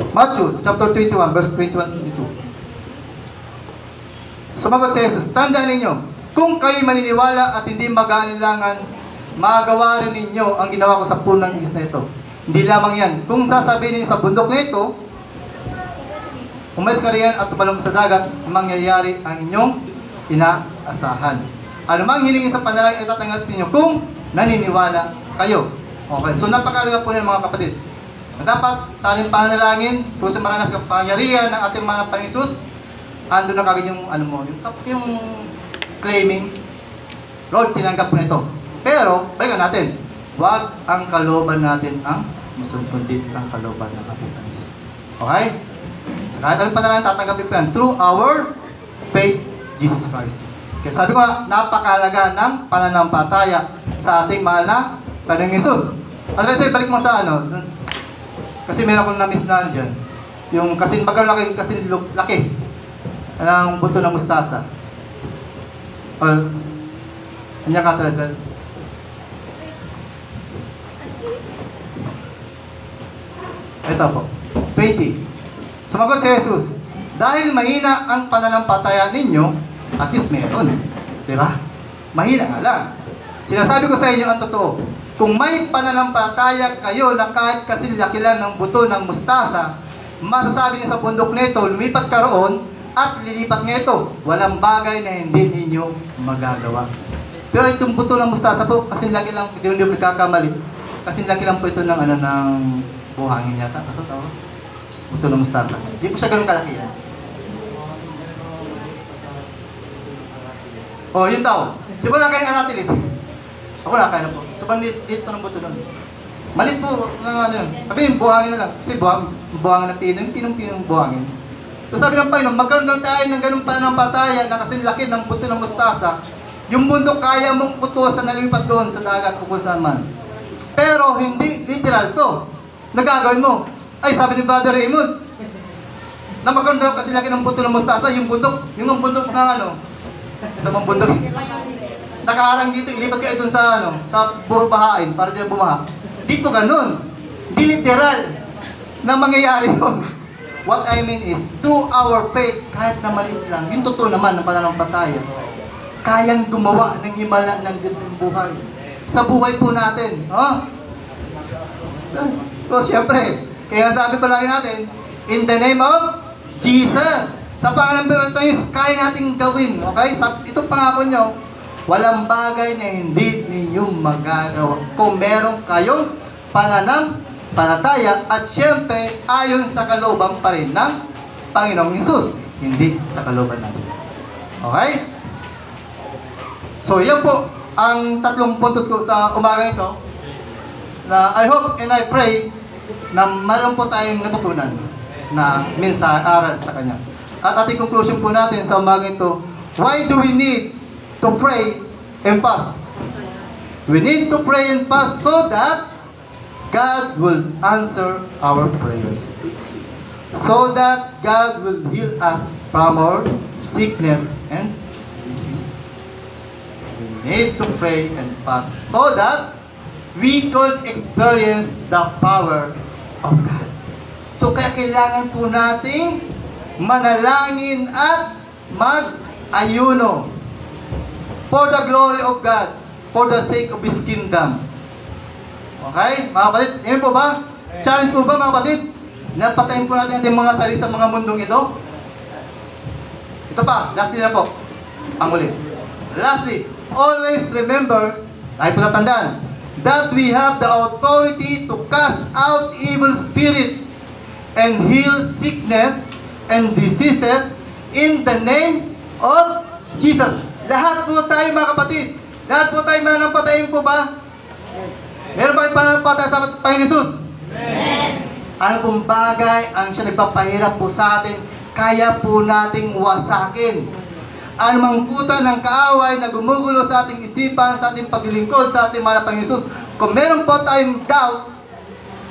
Matthew chapter 21 verse 21-22. Sumagot si Jesus, tandaan ninyo, kung kayo maniniwala at hindi mag-aalinlangan, magagawa rin ninyo ang ginawa ko sa punong igis na ito. Hindi lamang yan. Kung sasabihin sa bundok na ito, umalis ka riyan at tumalong sa dagat, mangyayari ang inyong inaasahan. Ano mang hilingin sa panalangin ay tatanggapin ninyo kung naniniwala kayo. Okay, so napakalaga po yan mga kapatid. Dapat sa ating panalangin, kung sa maranas kapangyarihan ng ating mga Panginoon, ando na kagad yung yung claiming, Lord, tinanggap ko nito. Pero, balikan natin, wag ang kalooban natin ang masunod, kundi ang kalooban ng ating Panginoon. Okay? So, kahit anong panalangin, tatanggapin po yan through our faith, Jesus Christ. Kaya sabi ko nga, napakahalaga ng pananampalataya sa ating mahal na Panginoong Jesus. At balik mo sa kasi meron akong na-miss na dyan. Yung kasi magkalaki, kasi laki. Ang buto ng mustasa. Kanya ka, Teresa? Ito po. 20. Sumagot si Jesus, dahil mahina ang pananampalataya ninyo, at least meron. Diba? Mahina nga lang. Sinasabi ko sa inyo ang totoo. Kung may pananampalataya kayo na kahit kasi laki lang ng buto ng mustasa, masasabi niyo sa bundok nito, lumipat ka roon at lilipat nito. Walang bagay na hindi ninyo magagawa. Pero itong buto ng mustasa po, kasi laki lang, hindi nyo nagkakamali. Kasi laki lang po ito ng, ng buhangin yata. Kasi ito, buto ng mustasa. Hindi po siya ganun kalaki yan. O, yung tao. Siguro na kayo anatilis. Ako na, kaya na po. Sobrang liit pa ng buto nun. Malit po, sabi yung buhangin na lang. Kasi buhangin ng tinong buhangin. So sabi ng Panginoon, magkaroon lang tayo ng ganung pananampalataya na kasi laki ng buto ng mustasa. Yung bundok kaya mong utusan na lumipat doon sa dagat o kung saan man. Pero hindi literal to. Nagagawin mo. Ay, sabi ni Brother Raymond, na maganda kasi laki ng buto ng mustasa, yung bundok ng ano, sa mga bundok. Nakaharang dito, ilipat kayo dun sa ano, sa puro bahain para di na bumaha. Dito ganun. Di literal na mangyayari yun. What I mean is, through our faith, kahit na maliit lang, yung totoo naman ng pananampalataya, kayang gumawa ng himala ng Diyos ng buhay. Sa buhay po natin. So, siyempre, kaya sabi palagi natin, in the name of Jesus. Sa pangalan ng Diyos, kaya nating gawin. Okay? Ito pangako nyo, walang bagay na hindi ninyong magagawa kung meron kayong pananampalataya at siyempre ayon sa kalooban pa rin ng Panginoong Hesus, hindi sa kalooban natin. Okay? So yan po ang tatlong puntos ko sa umaga ito na I hope and I pray na meron po tayong natutunan na mensahe aral sa Kanya. At ating conclusion po natin sa umaga ito, why do we need to pray and fast? We need to pray and fast so that God will answer our prayers. So that God will heal us from our sickness and disease. We need to pray and fast so that we could experience the power of God. So kaya kailangan po nating manalangin at mag-ayuno for the glory of God, for the sake of His kingdom. Okay? Mga kapatid, yun po ba? Challenge po ba mga kapatid? Napatayin po natin ating mga sarili sa mga mundong ito. Ito pa, lastly na po. Ang ulit. Lastly, always remember, ay po natandaan, that we have the authority to cast out evil spirit and heal sickness and diseases in the name of Jesus. Lahat po tayo mga kapatid. Lahat po tayo mananampatayin po ba? Meron ba yung pananampataya sa Panginoon Hesus? Amen. Ano pong bagay ang siya nagpapahirap po sa atin, kaya po nating wasakin. Anumang puta ng kaaway na gumugulo sa ating isipan, sa ating paglilingkod, sa ating mahal na Panginoon Hesus, kung meron po tayong doubt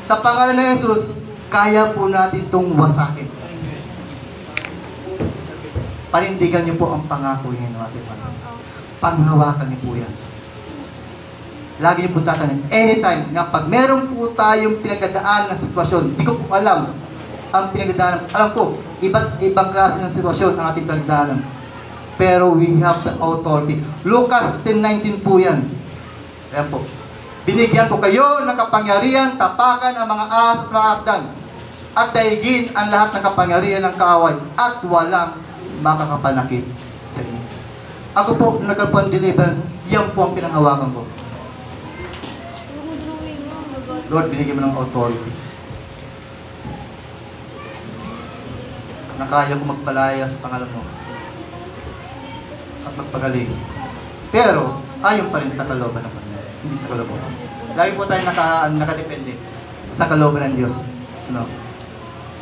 sa pangalan ng Hesus, kaya po natin itong wasakin. Panindigan niyo po ang pangako niya ng ating Panginoon Hesus. Panghawakan niyo po yan. Lagi niyo po tatanungin, anytime, nga pag meron po tayong pinagdadaan na sitwasyon, di ko po alam ang pinagdadaanan. Alam ko, ibang klase ng sitwasyon ang ating pinagdadaanan. Pero we have the authority. Lucas 10:19 po yan. Ayan po. Binigyan ko kayo ng kapangyarihan, tapakan ang mga ahas at mga akdan, at daigin ang lahat ng kapangyarihan ng kaaway, at walang makakapanakit sa inyo. Ako po, nagkaroon deliverance, yan po ang pinanghawakan ko. Lord, binigyan mo ng authority na kaya ko magpalaya sa pangalan mo at magpagaling. Pero, ayon pa rin sa kalooban ng Panginoon, hindi sa kalooban. Lagi po tayo nakadepende sa kalooban ng Diyos. No?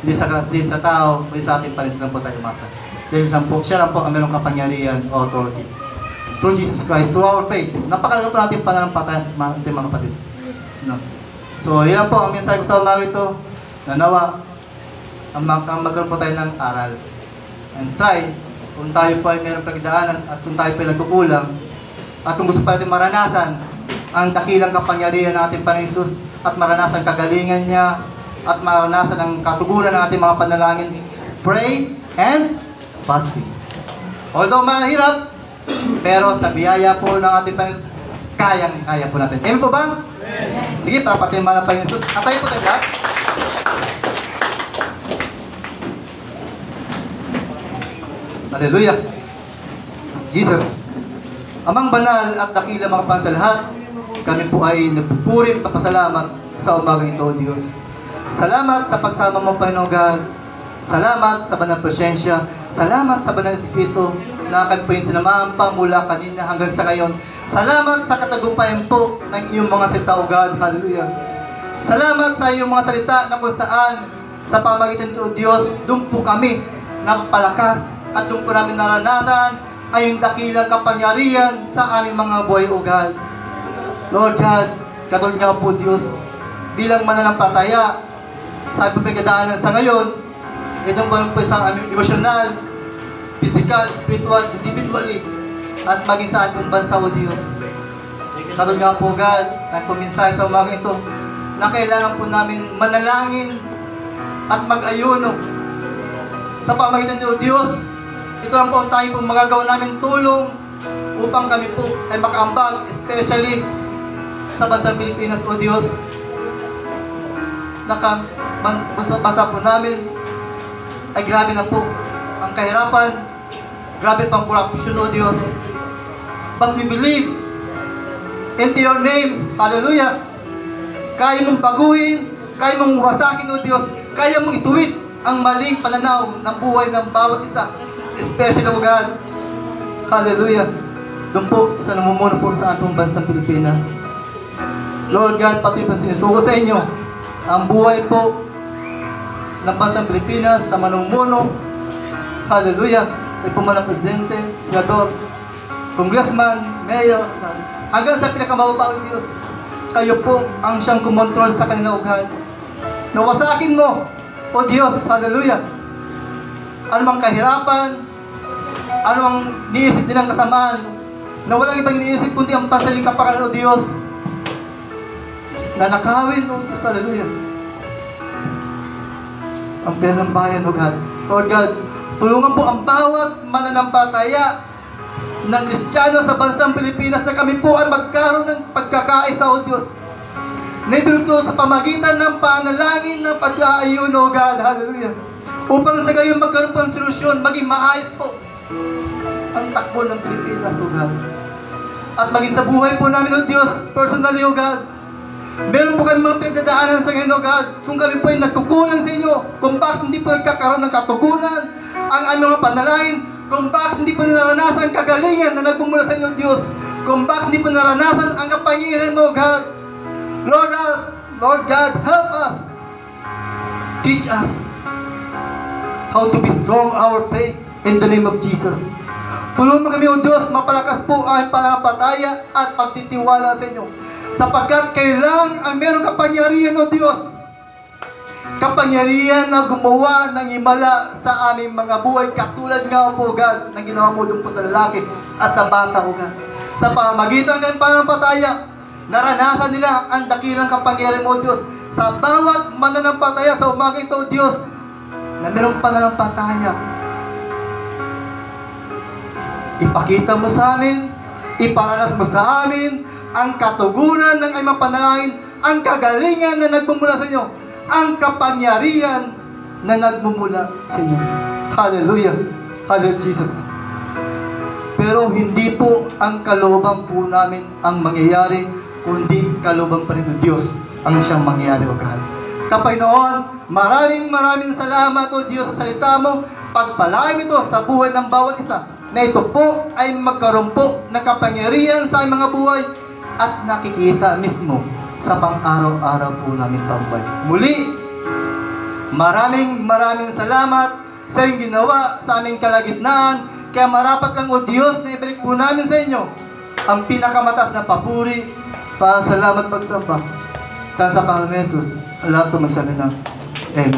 Hindi sa tao, hindi sa ating Panginoon lang po tayo umasa. Dahil siya lang po ang mayroong kapangyarihan o authority. Through Jesus Christ, through our faith. Napakalaga po natin pananampalataya, mga kapatid. No? So, yan po ang mensahe ko sa umaga ito. Nanawa, magkaroon po tayo ng aral. And try, kung tayo po ay mayroong pagdaanan at kung tayo po ay nagkukulang, at kung gusto pa natin maranasan ang dakilang kapangyarihan ng ating Panginoon Hesus at maranasan kagalingan niya at maranasan ang katugunan ng ating mga panalangin, pray and fasting. Although mahirap, pero sa biyaya po ng ating Panginoon Hesus, kayang-kaya po natin. Amen po ba? Amen. Sige, para pati yung mga Panginoon Hesus. At tayo po tayo lahat. Hallelujah. Jesus. Amang banal at dakila mga pansa lahat, kami po ay nagpupuri at papasalamat sa umagang ito, O Diyos. Salamat sa pagsama mo, Panginoon God. Salamat sa banal presensya. Salamat sa banal Espiritu na kami po yung sinamampa mula kanina hanggang sa ngayon. Salamat sa katagumpayan po ng iyong mga salita, O God. Hallelujah. Salamat sa iyong mga salita na kung saan sa pamagitan ito, O Diyos, doon po kami napalakas at doon po namin naranasan ay yung dakilang kapangyarihan sa aming mga buhay, O God. Lord God, katulad nga po Diyos, bilang mananampataya, sa aming pagkadaanan sa ngayon, itong po sa aming emosyonal, physical, spiritual, individually, at maging sa aming bansa, O Diyos. Katulad nga po God, ang puminsay sa umaga ito, na kailangan po namin manalangin at mag-ayuno sa pamagitan ng Diyos. Ito lang po ang tayo pong magagawa namin tulong upang kami po ay makaambag, especially sa bansang Pilipinas, O Diyos. Basa po namin ay grabe na po ang kahirapan, grabe pang corruption, O Diyos. But we believe into your name, hallelujah. Kaya mong baguhin, kaya mong wasakin, O Diyos, kaya mong ituwid ang maling pananaw ng buhay ng bawat isa, especially, O God, hallelujah, doon po sa namumuno po sa atong bansang Pilipinas. Lord God, patuloy pang sinusuko sa inyo ang buhay po ng bansang Pilipinas sa manumuno, hallelujah, sa pumalang presidente, senador, congressman, mayor, hanggang sa pinakamababang Diyos. Kayo po ang siyang kumontrol sa kanila, O God. Nawasakin mo, O Diyos, hallelujah, anumang kahirapan, anumang niisip nilang kasamaan, na walang ibang iniisip kundi ang pasaling kapakanan, O Diyos, na nakawin, O Diyos, hallelujah, ang pera ng bayan, O God. Lord God, tulungan po ang bawat mananampataya ng Kristiyano sa bansang Pilipinas na kami po ay magkaroon ng pagkakaisa, O Diyos. Naidulog sa pamagitan ng panalangin ng pag-aayun, O God, hallelujah. Upang sa gayon magkaroon po ng solusyon, maging maayos po ang takbo ng Pilipinas, O God. At maging sa buhay po namin, O Diyos, personally, O God, meron po kami mga pinagdadaanan sa ngayon, O God, kung kami po ay nagkukulang sa inyo, kung bakit hindi po nagkakaroon ng katugunan ang aming mga panalangin, kung bakit hindi po naranasan ang kagalingan na nagbumula sa inyo, Diyos, kung bakit hindi po naranasan ang kapangyarihan mo, God. Lord God, help us. Teach us how to be strong our faith in the name of Jesus. Tulungan mo kami, O Diyos, mapalakas po ang pananampalataya at pagtitiwala sa inyo. Sapagkat kayo lang ang merong kapangyarihan, O Diyos. Kapangyarihan na gumawa ng himala sa aming mga buhay, katulad nga, O God, na ginawa mo doon po sa lalaki at sa bata, O God. Sa pamagitan ng pananampalataya, naranasan nila ang dakilang kapangyarihan mo, Diyos. Sa bawat mananampalataya sa umaga ito, Diyos, na merong pananampalataya, ipakita mo sa amin, iparanas mo sa amin ang katugunan ng aming panalangin, ang kagalingan na nagbumula sa inyo, ang kapangyarihan na nagmumula sa inyo. Hallelujah. Hallelujah, Jesus. Pero hindi po ang kalooban po namin ang mangyayari, kundi kalooban pa rin ng Diyos ang siyang mangyayari, O God. Kapanginoon, maraming salamat, O Diyos, sa salita mo. Pagpalain ito sa buhay ng bawat isa, na ito po ay magkaroon po ng kapangyarihan sa mga buhay at nakikita mismo sa pang-araw-araw po namin pambuhay. Muli, maraming salamat sa iyong ginawa sa aming kalagitnaan. Kaya marapat lang, O Diyos, na ibalik po namin sa inyo ang pinakamataas na papuri, pasalamat, pagsamba. Kaya sa Panginoon Jesus, lahat po magsabi ng Amen.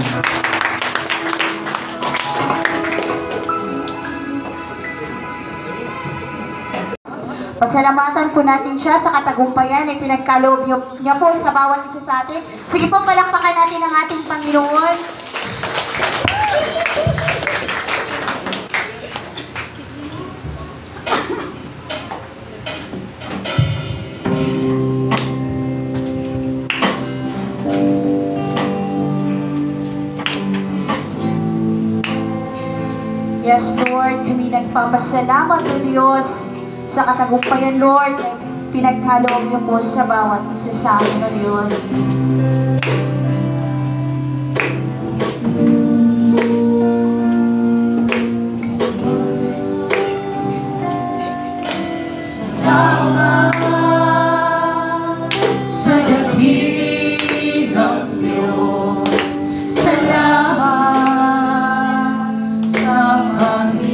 Pasalamatan po natin siya sa katagumpayan na pinagkaloob niya po sa bawat isa sa atin. Sige po, palakpakan natin ang ating Panginoon. Yes, Lord, kami nagpapasalamat, O Diyos, sa katagumpayan, Lord, na pinagkaloob niyo po sa bawat isa sa amin, O Diyos. Salamat sa dakilang Diyos. Salamat sa Panginoon.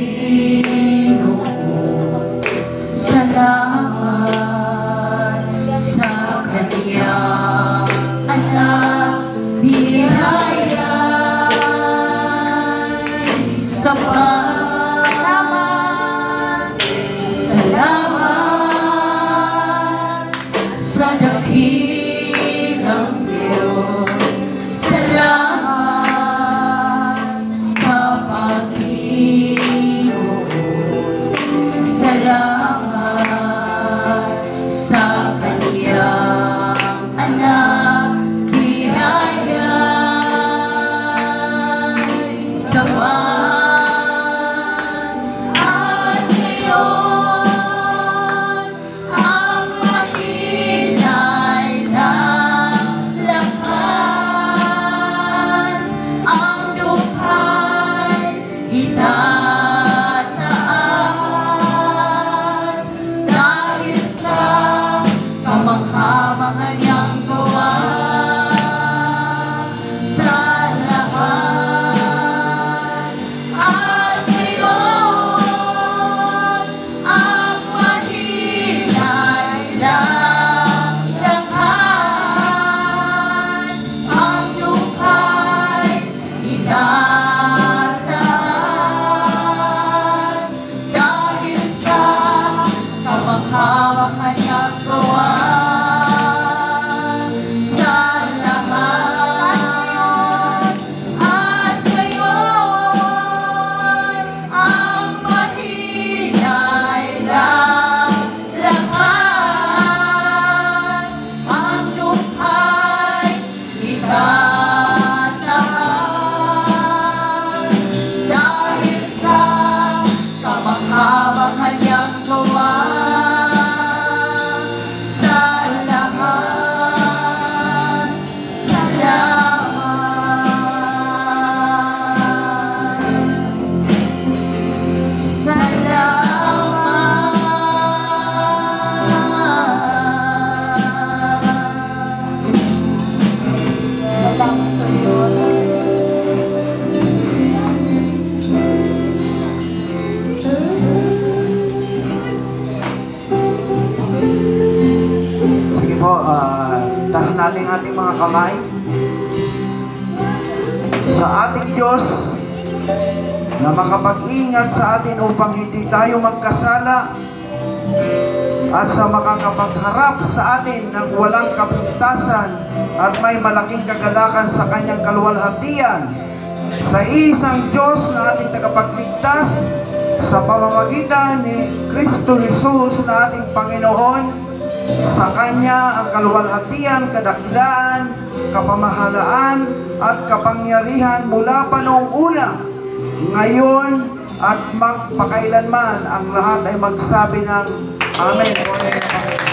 natin ating mga kamay. Sa ating Diyos na makapag-ingat sa atin upang hindi tayo magkasala at sa makakapagharap sa atin ng walang kapintasan at may malaking kagalakan sa kanyang kaluwalhatian, sa isang Diyos na ating tagapagligtas sa pamamagitan ni Kristo Jesus na ating Panginoon. Sa Kanya ang kaluwalhatian, kadakilaan, kapamahalaan at kapangyarihan mula pa noong una, ngayon at magpakailanman. Ang lahat ay magsabi ng Amen.